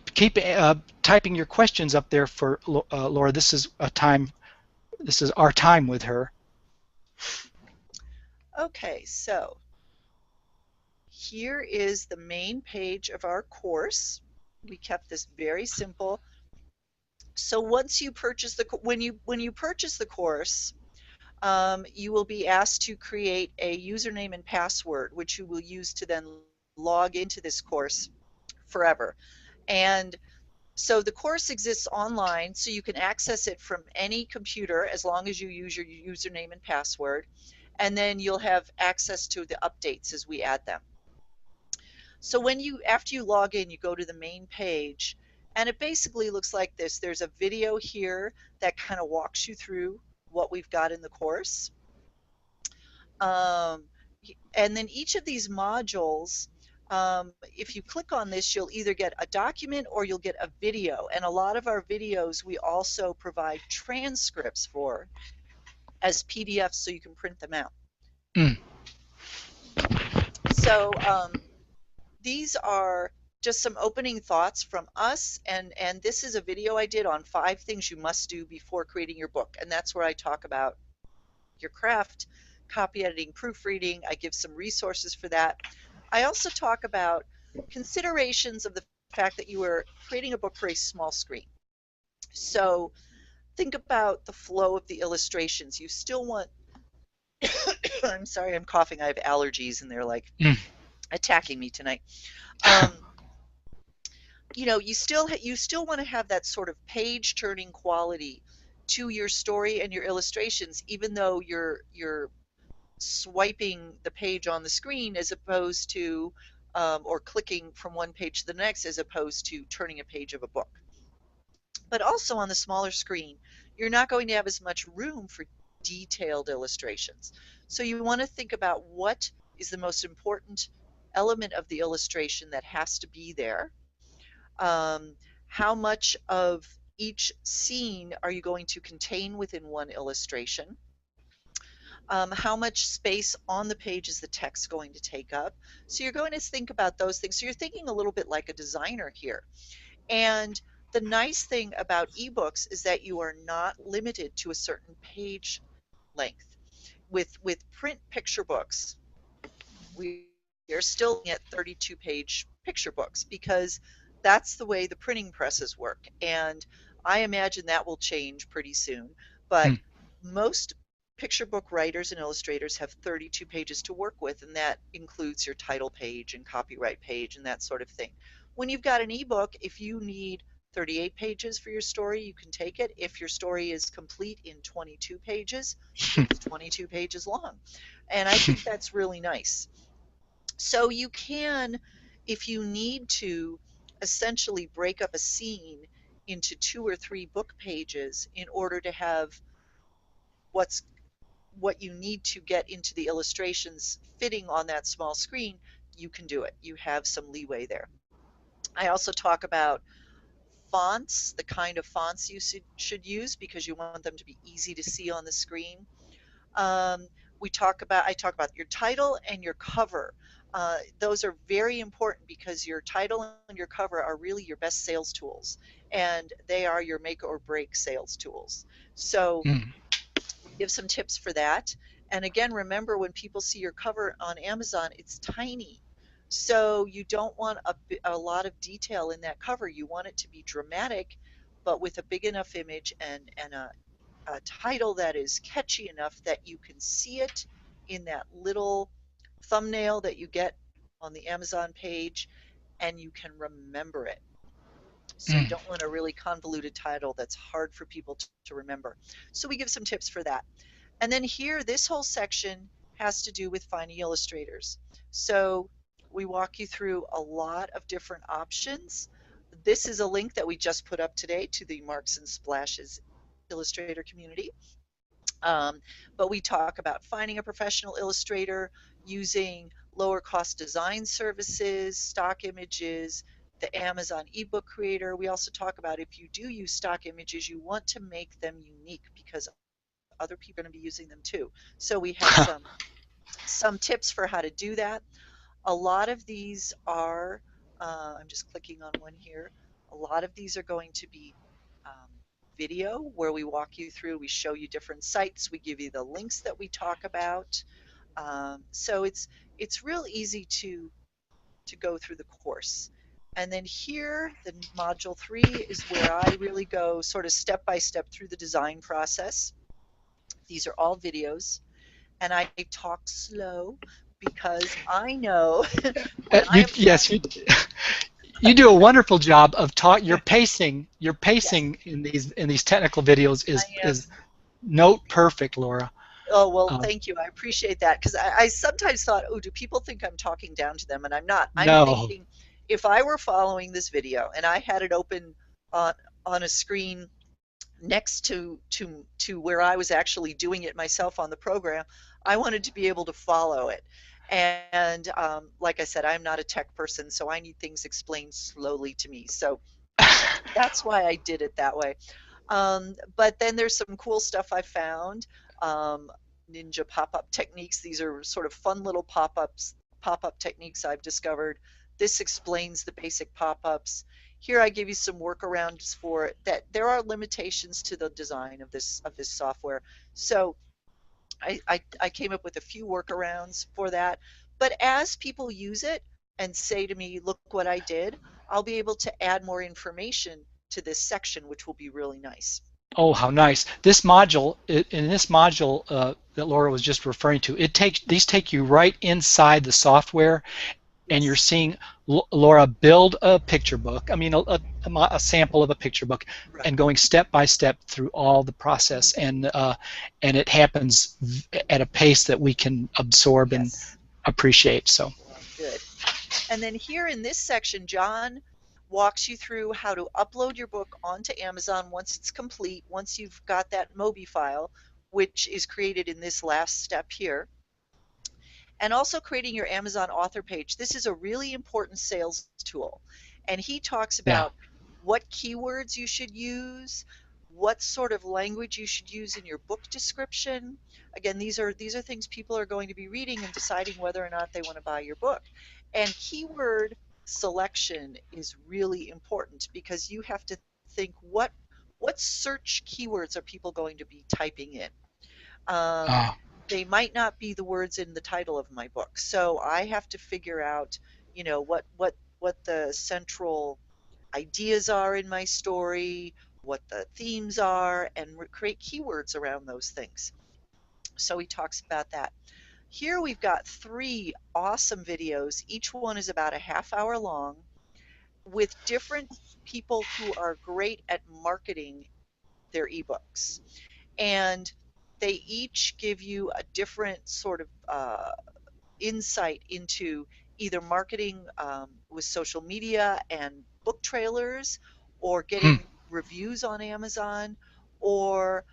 typing your questions up there for Laura. This is a time. This is our time with her. Okay, so here is the main page of our course. We kept this very simple. So once you purchase when you purchase the course, you will be asked to create a username and password, which you will use to then log into this course forever. And so the course exists online, so you can access it from any computer as long as you use your username and password. And then you'll have access to the updates as we add them. So after you log in, you go to the main page, and it basically looks like this. There's a video here that kind of walks you through what we've got in the course. Um, and then each of these modules, if you click on this, you'll either get a document or you'll get a video. And a lot of our videos, we also provide transcripts for as PDFs so you can print them out. Mm, So these are just some opening thoughts from us, and this is a video I did on 5 things you must do before creating your book, and that's where I talk about your craft, copy editing, proofreading. I give some resources for that. I also talk about considerations of the fact that you are creating a book for a small screen. So think about the flow of the illustrations. You still want I'm sorry, I'm coughing. I have allergies and they're like mm. attacking me tonight. Um, you know, you still want to have that sort of page turning quality to your story and your illustrations, even though you're swiping the page on the screen as opposed to, or clicking from one page to the next as opposed to turning a page of a book. But also on the smaller screen, you're not going to have as much room for detailed illustrations. So you want to think about what is the most important element of the illustration that has to be there. How much of each scene are you going to contain within one illustration? How much space on the page is the text going to take up? So you're going to think about those things. So you're thinking a little bit like a designer here. And the nice thing about ebooks is that you are not limited to a certain page length. With print picture books, we are still at 32-page picture books because that's the way the printing presses work. And I imagine that will change pretty soon. But Hmm. most picture book writers and illustrators have 32 pages to work with, and that includes your title page and copyright page and that sort of thing. When you've got an ebook, if you need 38 pages for your story, you can take it. If your story is complete in 22 pages, it's 22 pages long. And I think that's really nice. So you can, if you need to, essentially break up a scene into 2 or 3 book pages in order to have what's what you need to get into the illustrations fitting on that small screen, you can do it. You have some leeway there. I also talk about fonts, the kind of fonts you should use because you want them to be easy to see on the screen. Um, I talk about your title and your cover. Those are very important because your title and your cover are really your best sales tools, and they are your make or break sales tools. So Hmm. give some tips for that. And again, remember when people see your cover on Amazon, it's tiny. So you don't want a lot of detail in that cover. You want it to be dramatic, but with a big enough image and a title that is catchy enough that you can see it in that little thumbnail that you get on the Amazon page and you can remember it. So you Hmm. don't want a really convoluted title that's hard for people to remember. So we give some tips for that. And then here, this whole section has to do with finding illustrators. So we walk you through a lot of different options. This is a link that we just put up today to the Marks and Splashes Illustrator community. Um, but we talk about finding a professional illustrator, using lower cost design services, stock images, the Amazon ebook creator. We also talk about if you do use stock images, you want to make them unique because other people are going to be using them too. So we have some tips for how to do that. A lot of these are, I'm just clicking on one here. A lot of these are going to be um, video where we walk you through, we show you different sites, we give you the links that we talk about. So it's real easy to go through the course. And then here, the module 3 is where I really go sort of step by step through the design process. These are all videos, and I talk slow because I know when I am Yes, talking, you do a wonderful job of talk. Your pacing, yes, in these technical videos I am. is note perfect, Laura. Oh, well, Um, thank you. I appreciate that because I sometimes thought, oh, do people think I'm talking down to them? And I'm not. I'm no. thinking if I were following this video and I had it open on on a screen next to where I was actually doing it myself on the program, I wanted to be able to follow it. And like I said, I'm not a tech person, so I need things explained slowly to me. So that's why I did it that way. But then there's some cool stuff I found. Ninja pop-up techniques. These are sort of fun little pop-up techniques I've discovered. This explains the basic pop-ups. Here I give you some workarounds for it, that there are limitations to the design of this software. So I came up with a few workarounds for that. But as people use it and say to me, look what I did, I'll be able to add more information to this section, which will be really nice. Oh, how nice! This module, in this module that Laura was just referring to, these take you right inside the software, and you're Yes. seeing Laura build a picture book. I mean, a sample of a picture book, Right. and going step by step through all the process, Mhm. and it happens at a pace that we can absorb and Yes. appreciate. So, Good. And then here in this section, John walks you through how to upload your book onto Amazon once it's complete, once you've got that Mobi file, which is created in this last step here, and also creating your Amazon author page. This is a really important sales tool. And he talks yeah. about what keywords you should use, what sort of language you should use in your book description. Again, these are things people are going to be reading and deciding whether or not they want to buy your book. And keyword selection is really important because you have to think what search keywords are people going to be typing in. Um, Uh, they might not be the words in the title of my book. So I have to figure out, what the central ideas are in my story, what the themes are, and create keywords around those things. So he talks about that. Here we've got three awesome videos. Each one is about a half hour long with different people who are great at marketing their ebooks. And they each give you a different sort of insight into either marketing with social media and book trailers, or hmm. getting reviews on Amazon, or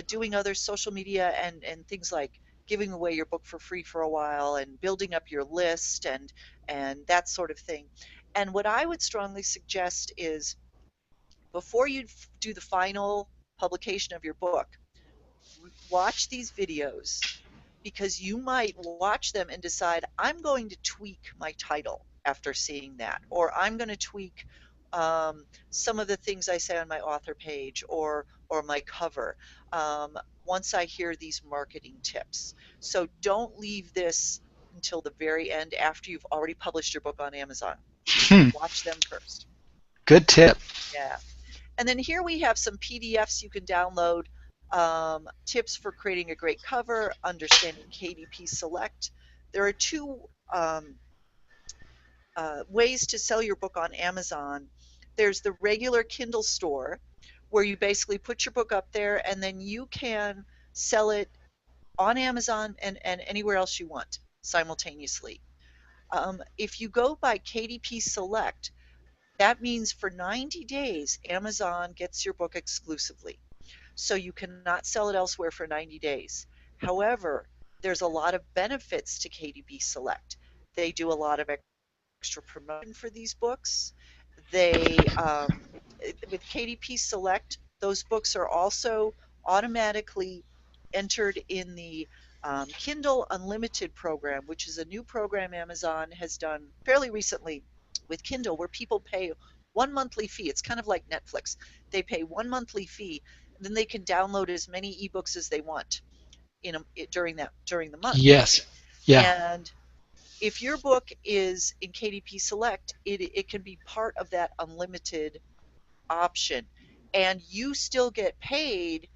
doing other social media and things like giving away your book for free for a while and building up your list and that sort of thing. And what I would strongly suggest is before you do the final publication of your book, watch these videos because you might watch them and decide, I'm going to tweak my title after seeing that, or I'm going to tweak some of the things I say on my author page or my cover once I hear these marketing tips. So don't leave this until the very end after you've already published your book on Amazon. Hmm. Watch them first. Good tip. Yeah. And then here we have some PDFs you can download, tips for creating a great cover, understanding KDP Select. There are two ways to sell your book on Amazon. There's the regular Kindle store, where you basically put your book up there and then you can sell it on Amazon and anywhere else you want simultaneously. If you go by KDP Select, that means for 90 days, Amazon gets your book exclusively. So you cannot sell it elsewhere for 90 days. However, there's a lot of benefits to KDP Select. They do a lot of extra promotion for these books. They, with KDP Select, those books are also automatically entered in the Kindle Unlimited program, which is a new program Amazon has done fairly recently with Kindle, where people pay one monthly fee. It's kind of like Netflix. They pay one monthly fee, and then they can download as many ebooks as they want during the month. Yes. Yeah. And if your book is in KDP Select, it can be part of that unlimited option. And you still get paid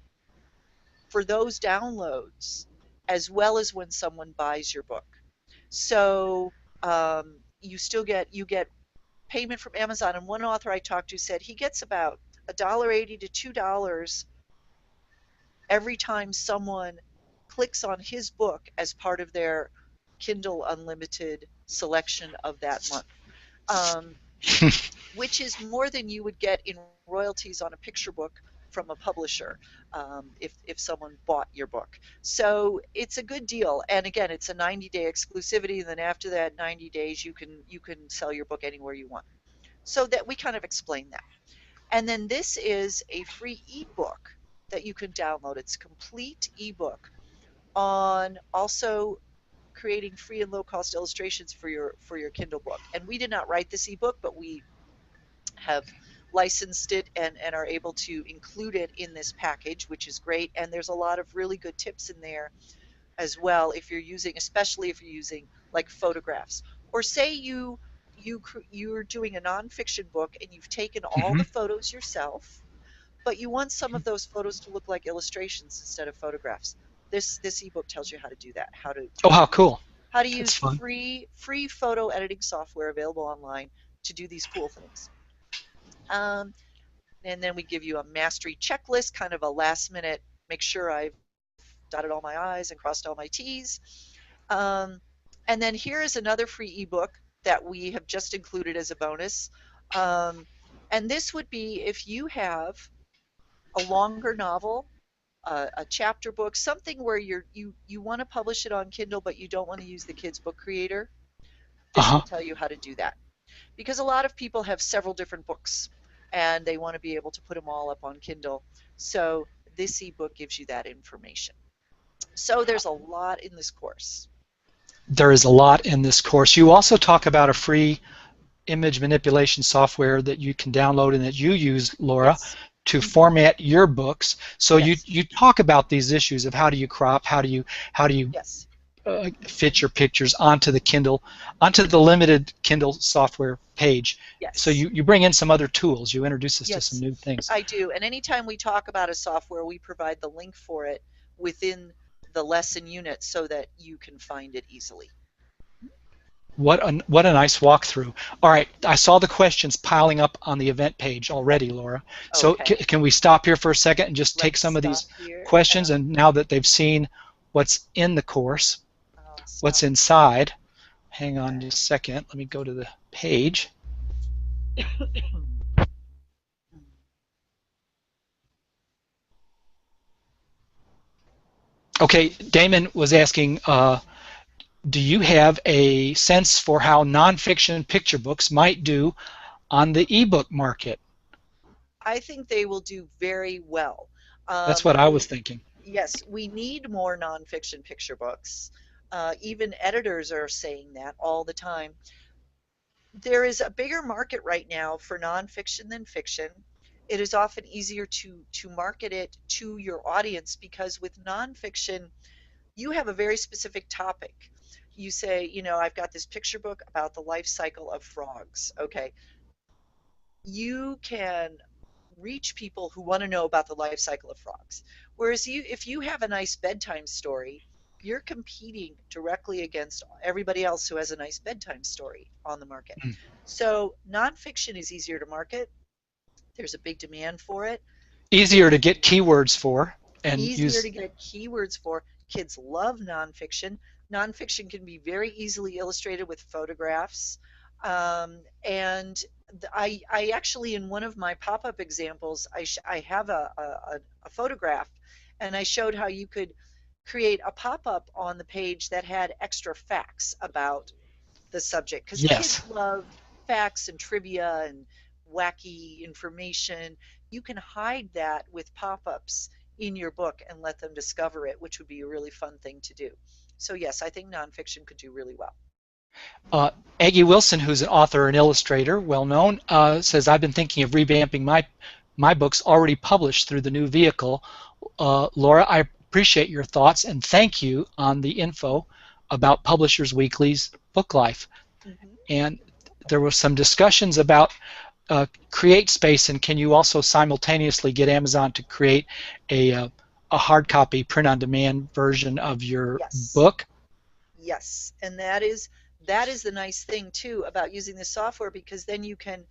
for those downloads as well as when someone buys your book. So you get payment from Amazon. And one author I talked to said he gets about $1.80 to $2 every time someone clicks on his book as part of their Kindle Unlimited selection of that month, um, which is more than you would get in royalties on a picture book from a publisher if someone bought your book. So it's a good deal. And again, it's a 90-day exclusivity. And then after that 90 days, you can sell your book anywhere you want. So that we kind of explain that. And then this is a free ebook that you can download. It's a complete ebook on also creating free and low cost illustrations for your Kindle book. And we did not write this ebook, but we have licensed it and are able to include it in this package, which is great. And there's a lot of really good tips in there as well if you're using, especially if you're using like photographs, or say you're doing a nonfiction book and you've taken all Hmm. the photos yourself, but you want some of those photos to look like illustrations instead of photographs. This ebook tells you how to do that, Oh, how cool. how to That's use fun. free photo editing software available online to do these cool things. Um, and then we give you a mastery checklist, kind of a last minute, make sure I've dotted all my I's and crossed all my T's. Um, and then here is another free ebook that we have just included as a bonus. Um, and this would be if you have a longer novel, a chapter book, something where you want to publish it on Kindle, but you don't want to use the kids book creator. This Uh-huh. will tell you how to do that, because a lot of people have several different books and they want to be able to put them all up on Kindle. So this ebook gives you that information. So there's a lot in this course. There is a lot in this course. You also talk about a free image manipulation software that you can download and that you use, Laura, Yes. to Mm-hmm. format your books. So Yes. you talk about these issues of how do you crop, how do you Yes. fit Mm-hmm. your pictures onto the Kindle, onto the limited Kindle software page. So Yes. you bring in some other tools. You introduce us to some Yes, new things. I do. And anytime we talk about a software, we provide the link for it within the lesson unit so that you can find it easily. What a nice walkthrough. All right, I saw the questions piling up on the event page already, Laura. So Okay, can we stop here for a second and just take let's some of stop these here and questions? And now that they've seen what's in the course, I'll what's stop. inside, hang on Okay. just a second. Let me go to the page. Okay, Damon was asking, do you have a sense for how nonfiction picture books might do on the ebook market? I think they will do very well. That's what I was We thinking. Yes, we need more nonfiction picture books. Even editors are saying that all the time. There is a bigger market right now for nonfiction than fiction. It is often easier to market it to your audience because with nonfiction, you have a very specific topic. You say, I've got this picture book about the life cycle of frogs. Okay, you can reach people who want to know about the life cycle of frogs. Whereas if you have a nice bedtime story, you're competing directly against everybody else who has a nice bedtime story on the market. Mm. So nonfiction is easier to market. There's a big demand for it. Easier to It's get keywords for and easier use. to get keywords for. Kids love nonfiction. Nonfiction can be very easily illustrated with photographs. And I actually, in one of my pop up examples, I have a photograph and I showed how you could create a pop up on the page that had extra facts about the subject because kids Yes. love facts and trivia and wacky information. You can hide that with pop-ups in your book and let them discover it, which would be a really fun thing to do. So yes, I think nonfiction could do really well. Uh, Aggie Wilson, who's an author and illustrator, well known, says I've been thinking of revamping my books already published through the new vehicle. Laura, I appreciate your thoughts and thank you on the info about Publishers Weekly's book life. Mm-hmm. And there was some discussions about create space, and can you also simultaneously get Amazon to create a hard copy print on demand version of your Yes. book? Yes, and that is the nice thing too about using the software because then you can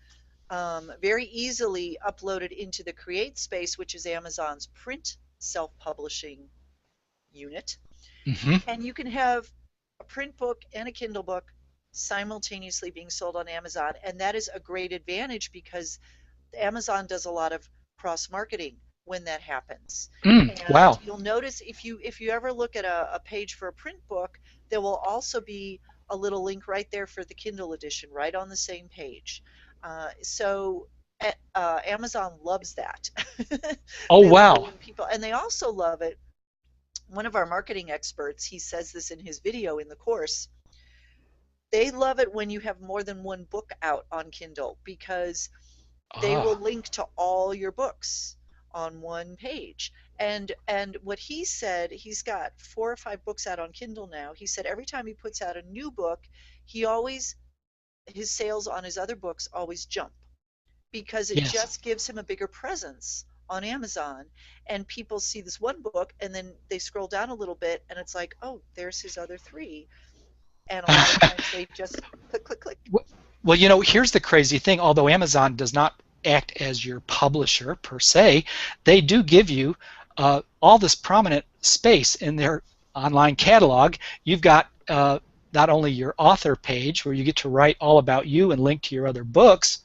very easily upload it into the Create Space, which is Amazon's print self-publishing unit, Mm-hmm. and you can have a print book and a Kindle book simultaneously being sold on Amazon, and that is a great advantage because Amazon does a lot of cross marketing when that happens. And Wow. you'll notice if you ever look at a page for a print book, there will also be a little link right there for the Kindle edition, right on the same page. So Amazon loves that. Oh, They love it wow. when people, and they also love it. One of our marketing experts, he says this in his video in the course. They love it when you have more than one book out on Kindle because they will Ah, link to all your books on one page. And what he said, he's got 4 or 5 books out on Kindle now. He said every time he puts out a new book, he always his sales on his other books always jump because it yes. just gives him a bigger presence on Amazon, and people see this one book and then they scroll down a little bit and it's like, "Oh, there's his other 3." And a lot of times they just click click click. Well, here's the crazy thing. Although Amazon does not act as your publisher per se, they do give you all this prominent space in their online catalog. You've got not only your author page where you get to write all about you and link to your other books,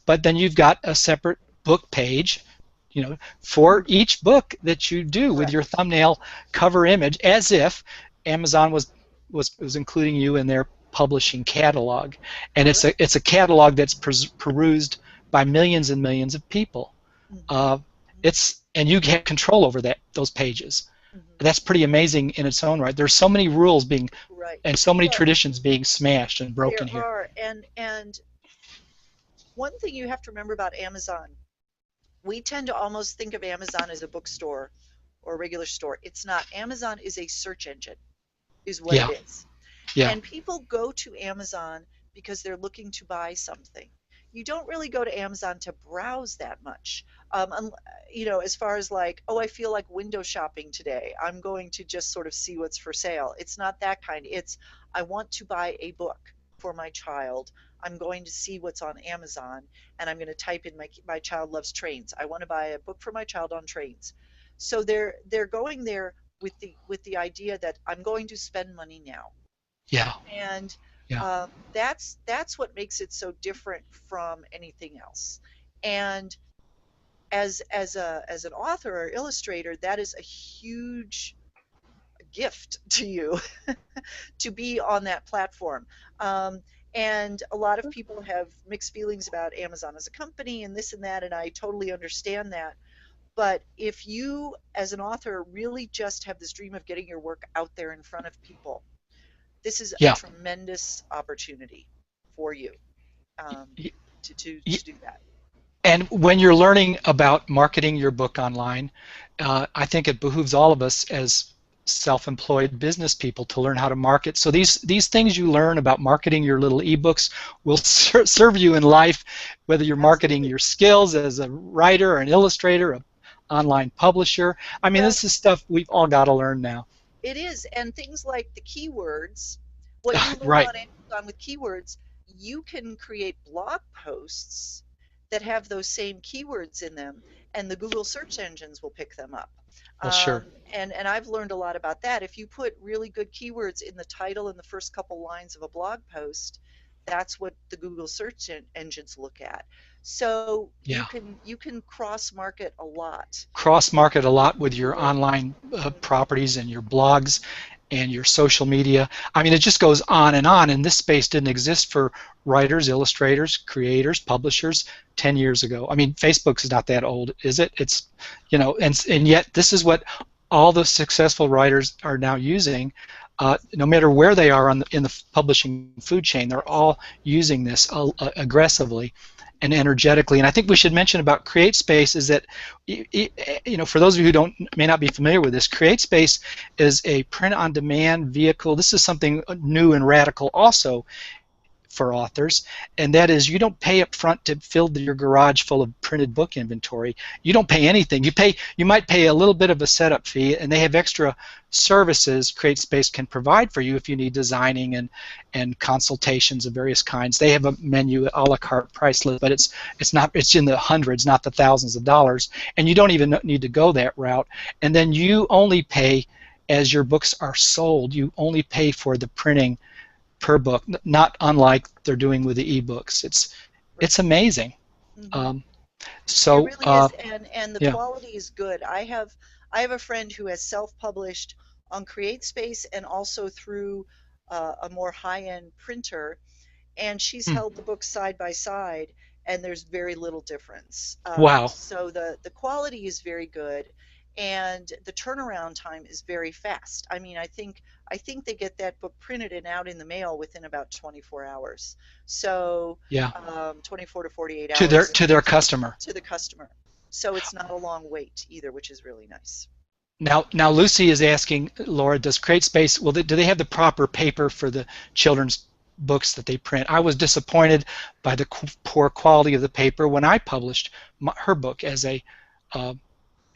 but then you've got a separate book page, for each book that you do with your Correct. thumbnail cover image, as if Amazon was including you in their publishing catalog, and Correct. it's a catalog that's perused by millions and millions of people. Hmm. Uh, it's and you have control over those pages. Hmm. That's pretty amazing in its own right. There's so many rules being Right. and so many Well, traditions being smashed and broken there here. are, and one thing you have to remember about Amazon, we tend to almost think of Amazon as a bookstore or a regular store. It's not. Amazon is a search engine, is what it Yeah, is. yeah, And people go to Amazon because they're looking to buy something. You don't really go to Amazon to browse that much. As far as like, oh, I feel like window shopping today. I'm going to just sort of see what's for sale. It's not that kind. It's, I want to buy a book for my child. I'm going to see what's on Amazon and I'm going to type in my child loves trains. I want to buy a book for my child on trains. So they're going there with the idea that I'm going to spend money now, yeah, and yeah, that's what makes it so different from anything else. And as an author or illustrator, that is a huge gift to you to be on that platform. Um, and a lot of people have mixed feelings about Amazon as a company and this and that, and I totally understand that. But if you, as an author, really just have this dream of getting your work out there in front of people, this is a yeah. tremendous opportunity for you, um, to do that. And when you're learning about marketing your book online, I think it behooves all of us as self-employed business people to learn how to market. So these things you learn about marketing your little ebooks will serve you in life, whether you're marketing Absolutely. your skills as a writer or an illustrator, an online publisher. I mean, Well, this is stuff we've all got to learn now. it is. And things like the keywords, what you learn Right. on Amazon with keywords, you can create blog posts that have those same keywords in them, and the Google search engines will pick them up. Well, sure. And I've learned a lot about that. If you put really good keywords in the title and the first couple lines of a blog post, that's what the Google search engines look at. So Yeah. you can cross market a lot Cross market a lot with your before. online properties and your blogs and your social media. I mean, it just goes on, and this space didn't exist for writers, illustrators, creators, publishers 10 years ago. I mean, Facebook's not that old, is it? It's, and yet this is what all the successful writers are now using. No matter where they are in the publishing food chain, they're all using this aggressively and energetically. And I think we should mention about CreateSpace is that, for those of you who may not be familiar with this, CreateSpace is a print-on-demand vehicle. This is something new and radical also for authors, and that is you don't pay up front to fill your garage full of printed book inventory. You don't pay anything. You might pay a little bit of a setup fee, and they have extra services CreateSpace can provide for you if you need designing and consultations of various kinds. They have a menu, a la carte price list, but it's in the hundreds, not the thousands of dollars, and you don't even need to go that route. And then you only pay as your books are sold. You only pay for the printing per book, not unlike they're doing with the ebooks. It's Right. amazing. Hmm. Um, It so really is, and the yeah, quality is good. I have a friend who has self-published on CreateSpace and also through a more high-end printer, and she's hmm. held the books side by side, and there's very little difference. Wow, So the quality is very good, and the turnaround time is very fast. I mean, I think they get that book printed and out in the mail within about 24 hours. So yeah, 24 to 48 to their hours to their customer. to the customer. So it's not a long wait either, which is really nice. Now Lucy is asking, Laura, does CreateSpace, do they have the proper paper for the children's books that they print? I was disappointed by the poor quality of the paper when I published her book uh,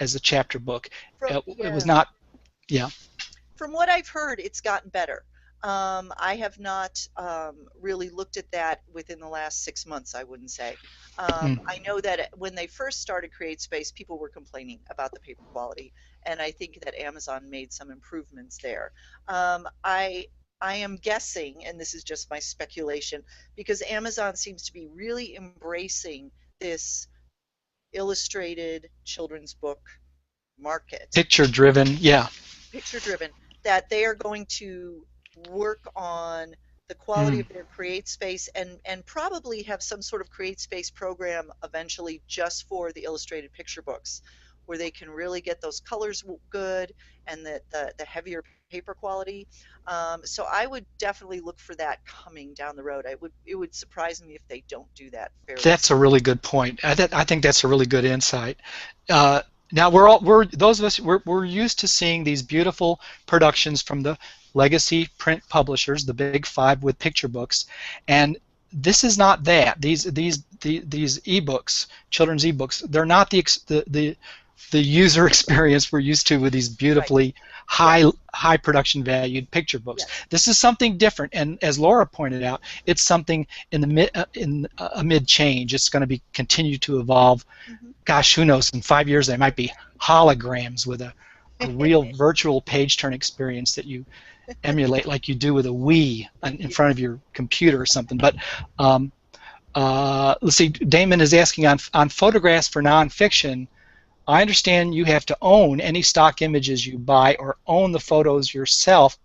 as a chapter book. From It was Yeah, not, yeah, from what I've heard, it's gotten better. I have not really looked at that within the last 6 months, I wouldn't say. Mm. I know that when they first started CreateSpace, people were complaining about the paper quality, and I think that Amazon made some improvements there. Um, I I am guessing, and this is just my speculation, because Amazon seems to be really embracing this illustrated children's book market, Picture driven, yeah. picture driven, that they are going to work on the quality Mm. of their create space, and probably have some sort of create space program eventually just for the illustrated picture books, where they can really get those colors good, and the heavier paper quality. So I would definitely look for that coming down the road. It would surprise me if they don't do that fairly That's a soon. really good point. I think that's a really good insight. Uh, Now we're those of us we're used to seeing these beautiful productions from the legacy print publishers, the big five with picture books, and this is not that. These ebooks, children's ebooks, they're not the user experience we're used to with these Right. beautifully high Yes. high production valued picture books. Yes. This is something different, and as Laura pointed out, it's something in the mid change. It's going to be continue to evolve. Hmm. Gosh, who knows? In 5 years, they might be holograms with a real virtual page turn experience that you emulate like you do with a Wii in front of Yes. your computer or something. But um, let's see. Damon is asking on photographs for nonfiction. I understand you have to own any stock images you buy or own the photos yourself.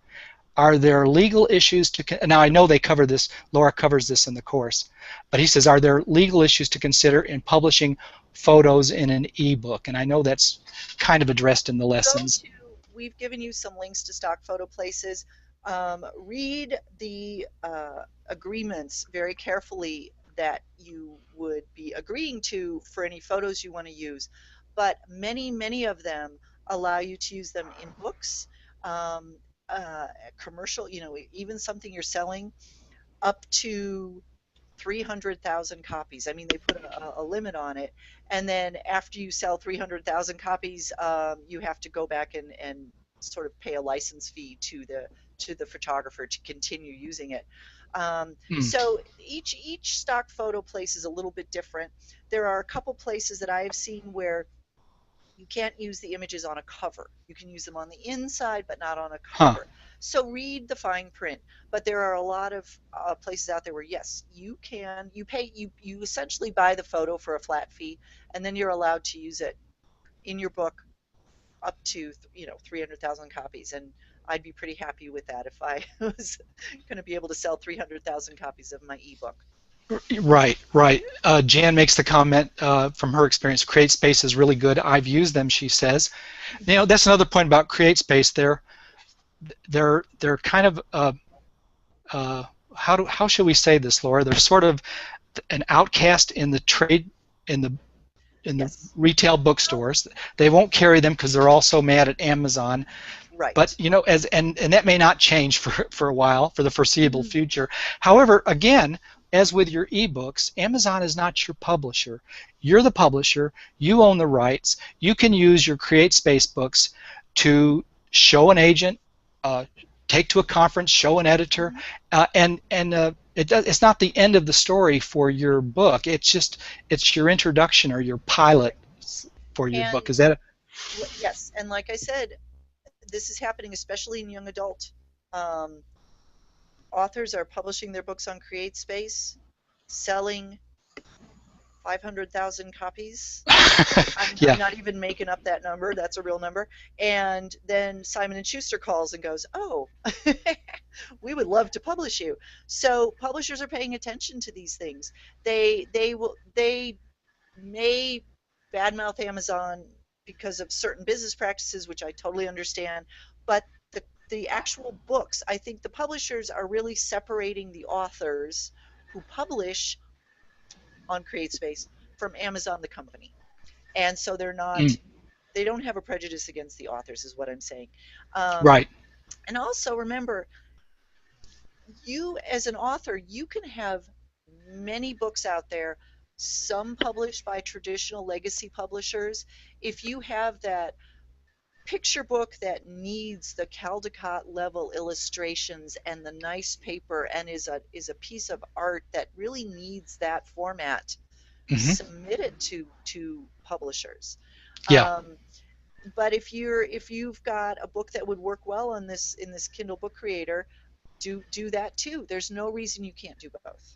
Are there legal issues to now? I know they cover this. Laura covers this in the course, but he says, are there legal issues to consider in publishing photos in an ebook? And I know that's kind of addressed in the Go lessons. to, we've given you some links to stock photo places. Read the agreements very carefully that you would be agreeing to for any photos you want to use. But many of them allow you to use them in books, um, commercial, even something you're selling up to 300,000 copies. I mean, they put a limit on it. And then after you sell 300,000 copies, you have to go back and sort of pay a license fee to the photographer to continue using it. Mm. So each stock photo place is a little bit different. There are a couple places that I have seen where you can't use the images on a cover. You can use them on the inside, but not on a Huh. cover. So read the fine print. But there are a lot of places out there where yes, you can. You essentially buy the photo for a flat fee, and then you're allowed to use it in your book up to 300,000 copies. And I'd be pretty happy with that if I was going to be able to sell 300,000 copies of my ebook. Right, right. Jan makes the comment from her experience. CreateSpace is really good. I've used them, she says. Mm-hmm. That's another point about CreateSpace. They're kind of uh, how should we say this, Laura? They're sort of an outcast in the trade in the in the Yes. retail Well, bookstores. They won't carry them because they're all so mad at Amazon. But right. as and that may not change for a while, for the foreseeable Mm-hmm. future. However, again, as with your ebooks, Amazon is not your publisher. You're the publisher. You own the rights. You can use your CreateSpace books to show an agent, uh, take to a conference, show an editor, Mm-hmm. it's not the end of the story for your book. It's your introduction or your pilot Right. for your book. And Is that yes, and like I said, this is happening especially in young adult. Um, Authors are publishing their books on CreateSpace, selling 500,000 copies. I'm yeah? not even making up that number. That's a real number. And then Simon and Schuster calls and goes, "Oh, we would love to publish you." So publishers are paying attention to these things. They may badmouth Amazon because of certain business practices, which I totally understand, but the actual books, I think the publishers are really separating the authors who publish on CreateSpace from Amazon, the company. And so Mm, they don't have a prejudice against the authors, is what I'm saying. Um, right. and also remember, you as an author, you can have many books out there, some published by traditional legacy publishers. If you have that picture book that needs the Caldecott level illustrations and the nice paper and is a piece of art that really needs that format, Hmm. submit it to publishers. Yeah. Um, but if you've got a book that would work well on this in this Kindle Book Creator, do that too. There's no reason you can't do both.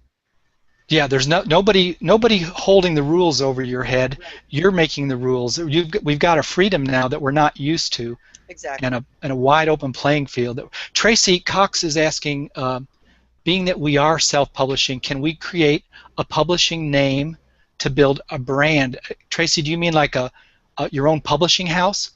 Yeah, there's nobody holding the rules over your head. Right. You're making the rules. We've got a freedom now that we're not used to, and Exactly. a wide open playing field. Tracy Cox is asking, being that we are self-publishing, can we create a publishing name to build a brand? Tracy, do you mean like a your own publishing house?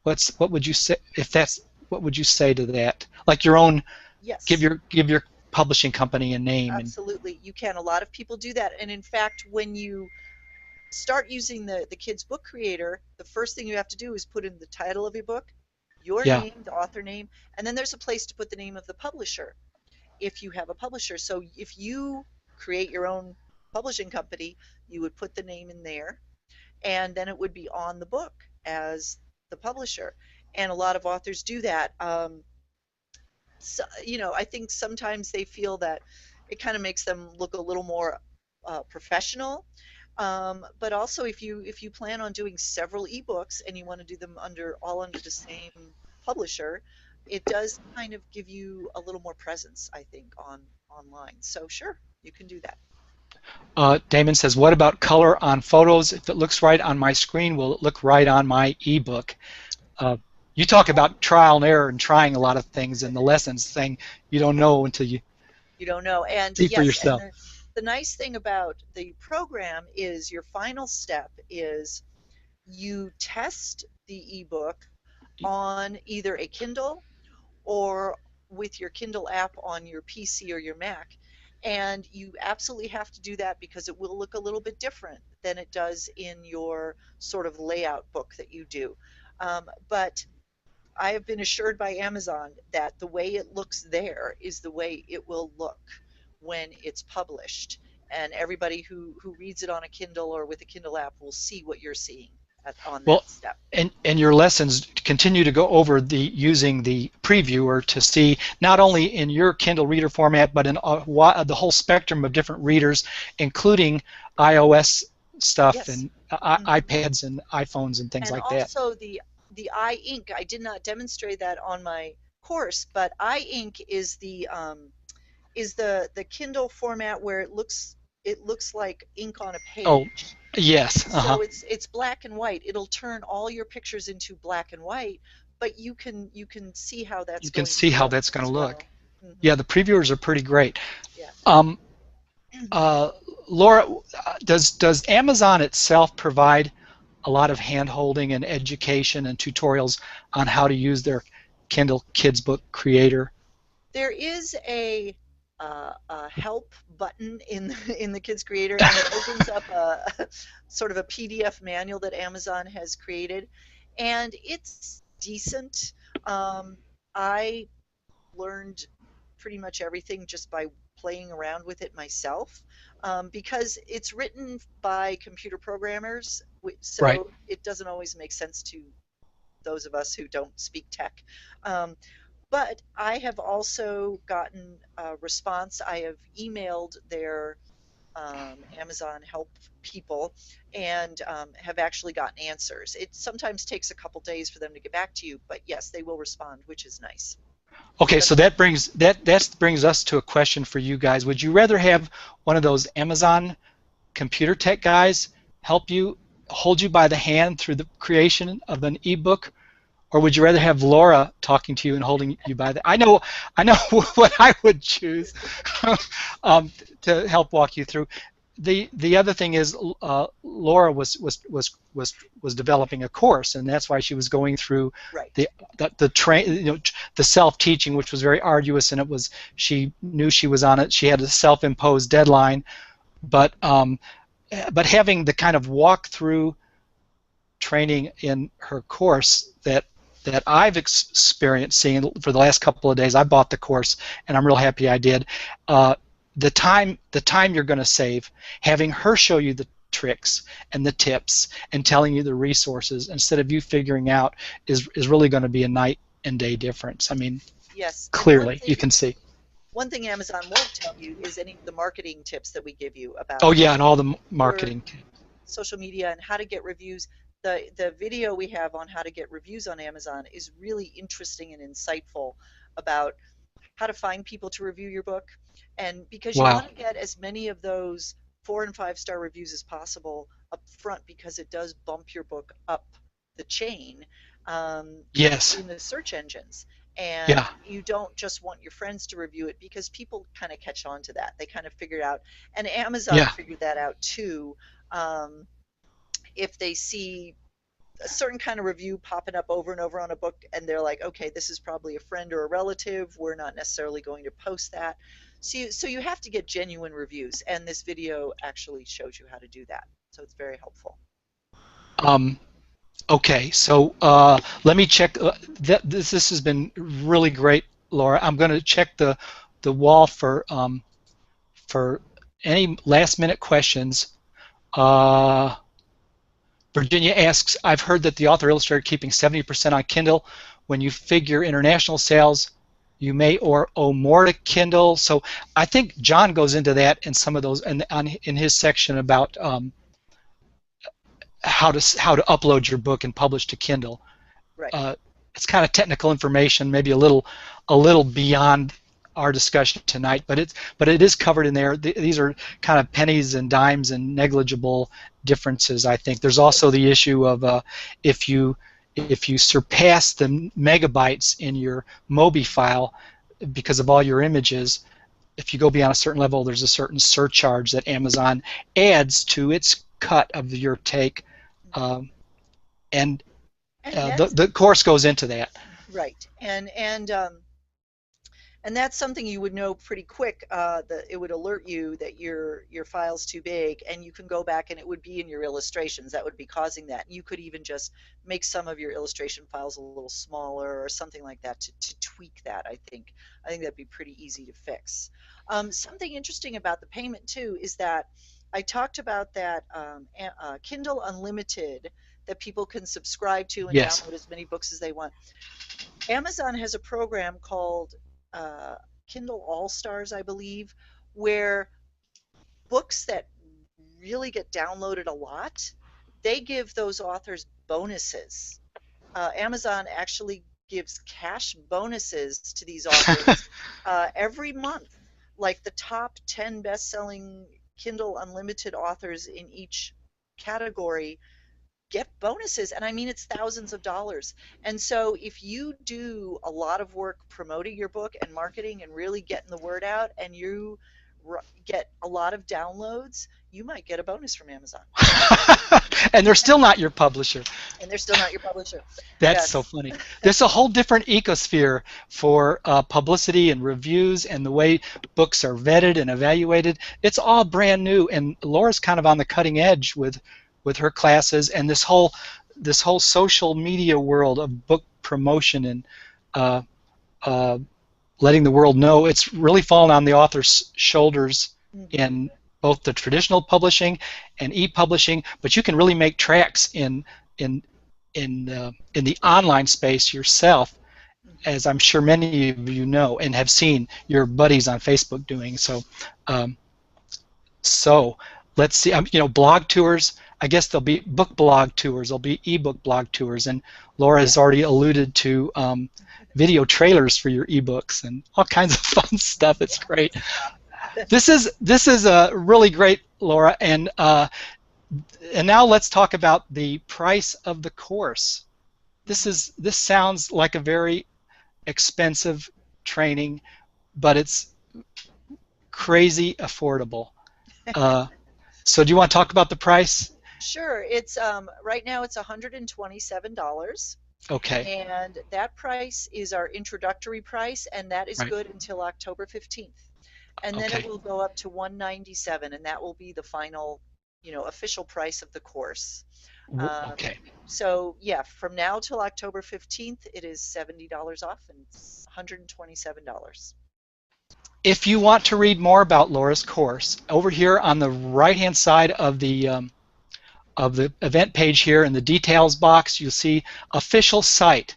What would you say if that's what would you say to that? Like your own, Yes. give your publishing company a name and Absolutely. You can. A lot of people do that. And in fact, when you start using the kids book creator, the first thing you have to do is put in the title of your book, your yeah. name, the author name, and then there's a place to put the name of the publisher if you have a publisher. So if you create your own publishing company, you would put the name in there, and then it would be on the book as the publisher. And a lot of authors do that. So, I think sometimes they feel that it kind of makes them look a little more professional. But also, if you plan on doing several ebooks and you want to do them all under the same publisher, it does kind of give you a little more presence, I think, online. So sure, you can do that. Damon says, what about color on photos? If it looks right on my screen, will it look right on my ebook? Uh, you talk about trial and error and trying a lot of things, and the lessons thing you don't know until you You don't know. And see for yes, and yourself. the nice thing about the program is your final step is you test the ebook on either a Kindle or with your Kindle app on your PC or your Mac. And you absolutely have to do that because it will look a little bit different than it does in your sort of layout book that you do. But I have been assured by Amazon that the way it looks there is the way it will look when it's published. And everybody who reads it on a Kindle or with a Kindle app will see what you're seeing on Well, that step. and your lessons continue to go over the using the previewer to see not Yes. only in your Kindle reader format, but in the whole spectrum of different readers, including iOS stuff Yes. and Hmm. iPads and iPhones and things And like that. also the iInk. I did not demonstrate that on my course, but iInk is the Kindle format where it looks like ink on a Oh, page. yes. Uh-huh. So it's black and white. It'll turn all your pictures into black and white, but you can see how that's You can going to see how look that's going to as look. well. Hmm. Yeah, the previewers are pretty great. Yeah. Um, Laura, does Amazon itself provide a lot of hand-holding and education and tutorials on how to use their Kindle Kids Book Creator? There is a help button in the Kids Creator, and it opens up a sort of a PDF manual that Amazon has created, and it's decent. I learned pretty much everything just by playing around with it myself, because it's written by computer programmers, Right. so it doesn't always make sense to those of us who don't speak tech. Um, but I have also gotten a response. I have emailed their Amazon help people and have actually gotten answers. It sometimes takes a couple days for them to get back to you, but yes, they will respond, which is nice. Okay, But so that brings us to a question for you guys. Would you rather have one of those Amazon computer tech guys help you, hold you by the hand through the creation of an ebook, or would you rather have Laura talking to you and holding you by the? I know what I would choose um, to help walk you through. The other thing is Laura was developing a course, and that's why she was going through right. the train, the self-teaching, which was very arduous, and she knew she was on it. She had a self-imposed deadline, but having the kind of walk-through training in her course that I've experienced seeing for the last couple of days. I bought the course, and I'm real happy I did. The time you're going to save, having her show you tricks and the tips and telling you the resources instead of you figuring out is really going to be a night and day difference. I mean, Yes, and clearly you can see. one thing Amazon won't tell you is any of the marketing tips that we give you about Oh how yeah, to and all the work marketing. social media and how to get reviews. The video we have on how to get reviews on Amazon is really interesting and insightful about how to find people to review your book. And because you Wow. want to get as many of those 4 and 5 star reviews as possible up front, because it does bump your book up the chain, um, Yes. in the search engines. And Yeah. you don't just want your friends to review it, because people kind of catch on to that. They kind of figure it out. And Amazon Yeah. figured that out too. Um, if they see a certain kind of review popping up over and over on a book, and they're like, okay, this is probably a friend or a relative, we're not necessarily going to post that. So you have to get genuine reviews, and this video actually shows you how to do that, so it's very helpful. Um, okay. So let me check. This has been really great, Laura. I'm going to check the wall for any last minute questions. Uh, Virginia asks, I've heard that the author illustrator keeping 70% on Kindle. When you figure international sales, you may or owe more to Kindle. So I think John goes into that in some of those in his section about how to upload your book and publish to Kindle. Right. uh, it's kind of technical information, maybe a little beyond our discussion tonight, but it is covered in there. These are kind of pennies and dimes and negligible differences. I think there's also the issue of if you if you surpass the megabytes in your Mobi file because of all your images, if you go beyond a certain level, there's a certain surcharge that Amazon adds to its cut of your take, um, and And the that's the course goes into that. right. And that's something you would know pretty quick. That it would alert you that your file's too big, and you can go back and it would be in your illustrations that would be causing that. You could even just make some of your illustration files a little smaller or something like that to tweak that. I think that'd be pretty easy to fix. Something interesting about the payment too is that I talked about that Kindle Unlimited that people can subscribe to and Yes. download as many books as they want. Amazon has a program called uh, Kindle All Stars, I believe, where books that really get downloaded a lot, they give those authors bonuses. Amazon actually gives cash bonuses to these authors every month, like the top 10 best-selling Kindle Unlimited authors in each category get bonuses, and I mean it's thousands of dollars. And so if you do a lot of work promoting your book and marketing and really getting the word out, and you get a lot of downloads, you might get a bonus from Amazon. And they're still not your publisher. And they're still not your publisher. That's so Yes. funny. There's a whole different ecosphere for publicity and reviews and the way books are vetted and evaluated. It's all brand new, and Laura's kind of on the cutting edge with her classes and this whole social media world of book promotion and uh, uh, letting the world know. It's really fallen on the author's shoulders Mm-hmm. in both the traditional publishing and e-publishing, but you can really make tracks in in the online space yourself, Mm-hmm. as I'm sure many of you know and have seen your buddies on Facebook doing. Um, so let's see. Blog tours. I guess there'll be book blog tours. There'll be ebook blog tours, and Laura has Yeah. already alluded to video trailers for your ebooks and all kinds of fun stuff. It's great. This is really great, Laura, and now let's talk about the price of the course. This sounds like a very expensive training, but it's crazy affordable. Uh, so do you want to talk about the price? Sure. It's right now it's $127, Okay. and that price is our introductory price, and that is Right. good until October 15th. And then it Okay. will go up to 197, and that will be the final, official price of the course. Um, Okay. so yeah, from now till October 15th, it is $70 off, and it's $127. If you want to read more about Laura's course, over here on the right-hand side of the of the event page here in the details box, you'll see official site.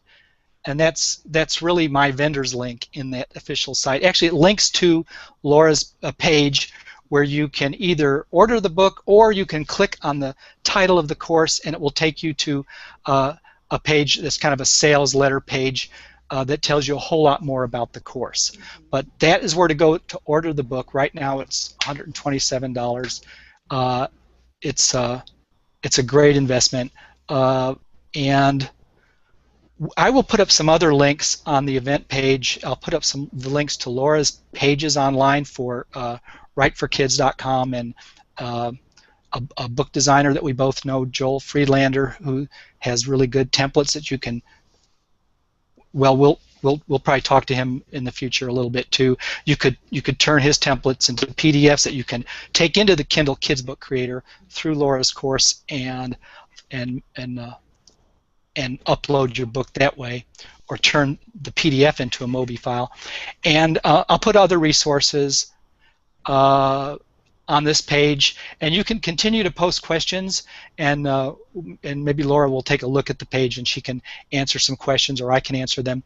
And that's really my vendor's link in that official site. Actually, it links to Laura's page where you can either order the book or you can click on the title of the course and it will take you to a page that's kind of a sales letter page that tells you a whole lot more about the course. But that is where to go to order the book. Right now it's $127. It's it's a great investment, and I will put up some other links on the event page. I'll put up the links to Laura's pages online for writeforkids.com and a book designer that we both know, Joel Friedlander, who has really good templates that you can. Well, we'll probably talk to him in the future a little bit too. You could turn his templates into PDFs that you can take into the Kindle Kids Book Creator through Laura's course and and upload your book that way, or turn the PDF into a Mobi file. And I'll put other resources on this page, and you can continue to post questions, and maybe Laura will take a look at the page and she can answer some questions, or I can answer them.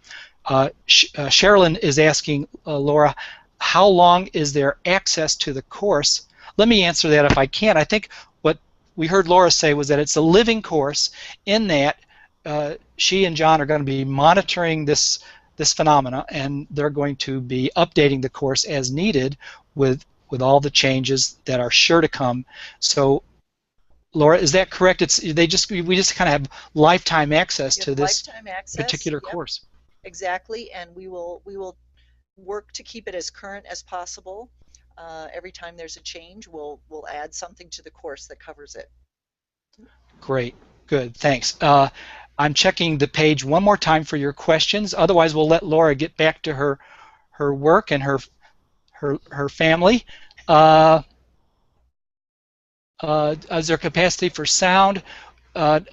Sherilyn is asking Laura, how long is there access to the course? Let me answer that if I can. I think what we heard Laura say was that it's a living course, in that she and John are going to be monitoring this phenomena, and they're going to be updating the course as needed with all the changes that are sure to come. So, Laura, is that correct? We just kind of have lifetime access to this lifetime access. particular Yep, course. exactly, and we will work to keep it as current as possible. Every time there's a change, we'll add something to the course that covers it. Great, good, thanks. I'm checking the page one more time for your questions. Otherwise, we'll let Laura get back to her work and her family. Is there capacity for sound? I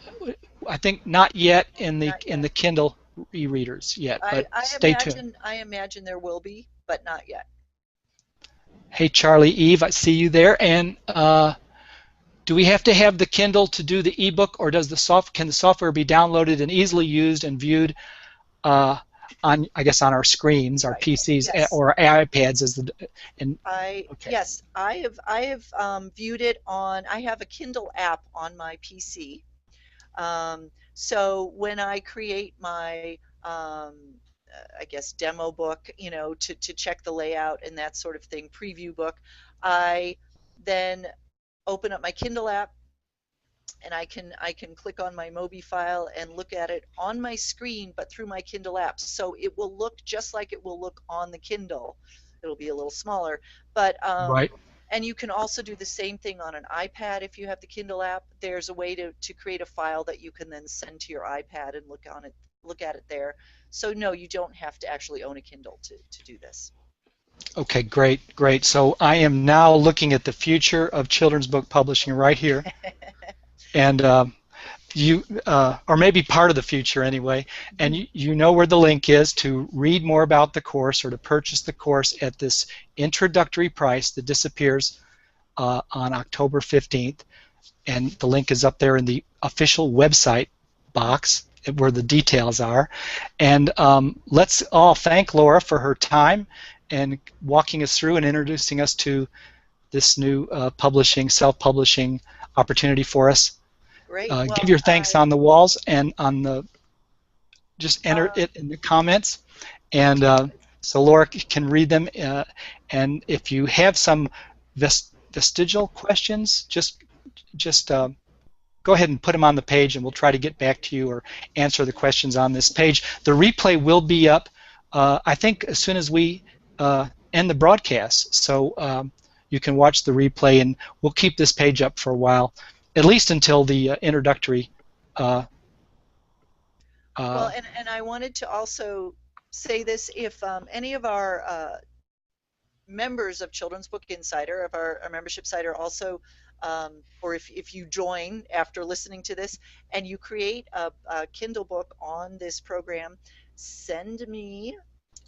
think not yet in the Kindle e-readers yet, but stay tuned. I imagine there will be, but not yet. Hey, Charlie, Eve, I see you there. And do we have to have the Kindle to do the ebook, or can the software be downloaded and easily used and viewed on, I guess, on our screens, our PCs, Yes. or our iPads? Okay. Yes, I have viewed it on. I have a Kindle app on my PC. So when I create my I guess demo book, to check the layout and that sort of thing, preview book, I then open up my Kindle app, and I can click on my Mobi file and look at it on my screen, but through my Kindle app. So it will look just like it will look on the Kindle. It'll be a little smaller, but Right. and you can also do the same thing on an iPad if you have the Kindle app. There's a way to create a file that you can then send to your iPad and look at it there. So no, you don't have to actually own a Kindle to do this. Okay, great, great. So I am now looking at the future of children's book publishing right here, and or maybe part of the future anyway. And you know where the link is to read more about the course or to purchase the course at this introductory price that disappears on October 15th. And the link is up there in the official website box where the details are. And let's all thank Laura for her time and walking us through and introducing us to this new self-publishing opportunity for us. Great. Give your thanks on the walls and just enter it in the comments, and so Laura can read them. And if you have some vestigial questions, just go ahead and put them on the page, and we'll try to get back to you or answer the questions on this page. The replay will be up, I think, as soon as we end the broadcast, so you can watch the replay, and we'll keep this page up for a while, at least until the introductory. Well, and I wanted to also say this: if any of our members of Children's Book Insider, of our membership site, are also, or if you join after listening to this and you create a Kindle book on this program, send me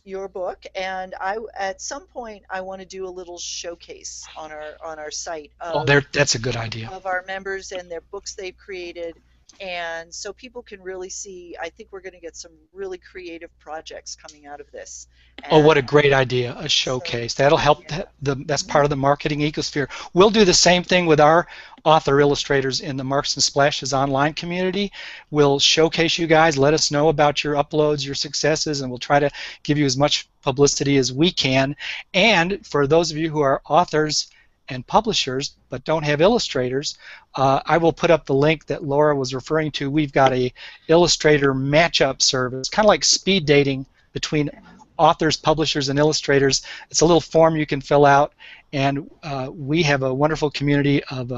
your book, and I at some point I want to do a little showcase on our site Oh, that's a good idea. of our members and their books they've created, and so people can really see. I think we're going to get some really creative projects coming out of this, Oh, what and a great idea, a so showcase. That'll help yeah. that's Mhm. part of the marketing ecosphere. We'll do the same thing with our author illustrators in the Marks and Splashes online community. We'll showcase you guys, let us know about your uploads, your successes, and we'll try to give you as much publicity as we can. And for those of you who are authors and publishers but don't have illustrators, I will put up the link that Laura was referring to. We've got a illustrator matchup service, kind of like speed dating between authors, publishers, and illustrators. It's a little form you can fill out, and we have a wonderful community of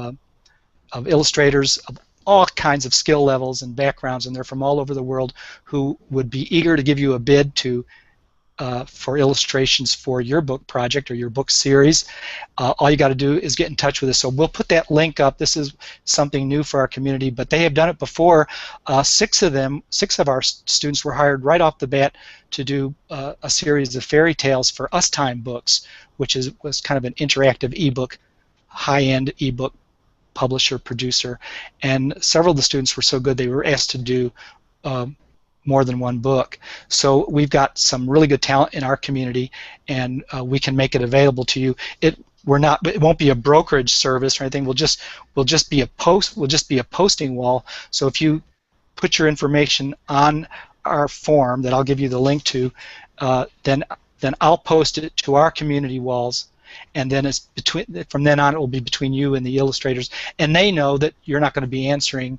illustrators of all kinds of skill levels and backgrounds, and they're from all over the world who would be eager to give you a bid to for illustrations for your book project or your book series. All you got to do is get in touch with us. So we'll put that link up. This is something new for our community, but they have done it before. Six of our students were hired right off the bat to do a series of fairy tales for Us Time books, which was kind of an interactive ebook, high-end ebook publisher, producer, and several of the students were so good they were asked to do um, more than one book. So we've got some really good talent in our community, and we can make it available to you. It won't be a brokerage service or anything. We'll just be a posting wall. So if you put your information on our form that I'll give you the link to, then I'll post it to our community walls, and then from then on it will be between you and the illustrators, and they know that you're not going to be answering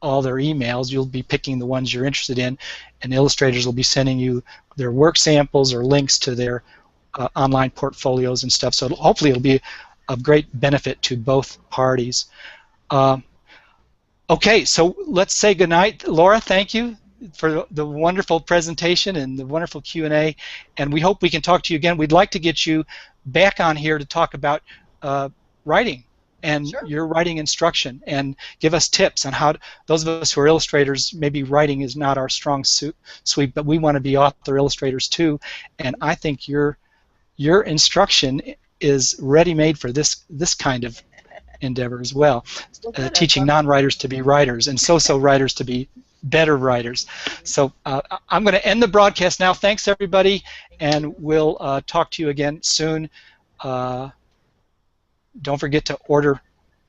all their emails. You'll be picking the ones you're interested in, and the illustrators will be sending you their work samples or links to their online portfolios and stuff. So hopefully it'll be of great benefit to both parties. Uh, okay, so let's say goodnight. Laura, thank you for the wonderful presentation and the wonderful Q&A, and we hope we can talk to you again. We'd like to get you back on here to talk about writing and Sure. your writing instruction, and give us tips on how those of us who are illustrators, maybe writing is not our strong suit, but we want to be author illustrators too, and I think your instruction is ready-made for this kind of endeavor as well, Well, good. I'd teaching love to. non-writers to be writers and so-so writers to be better writers. So I'm going to end the broadcast now. Thanks, everybody, Thank and you. we'll talk to you again soon. Uh, don't forget to order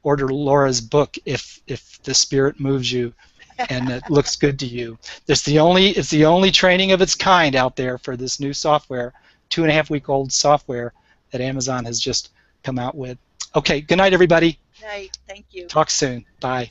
Laura's book if the spirit moves you and it looks good to you. It's the only training of its kind out there for this new software, 2.5-week-old software that Amazon has just come out with. Okay, good night, everybody. Night. Thank you. Talk soon. Bye.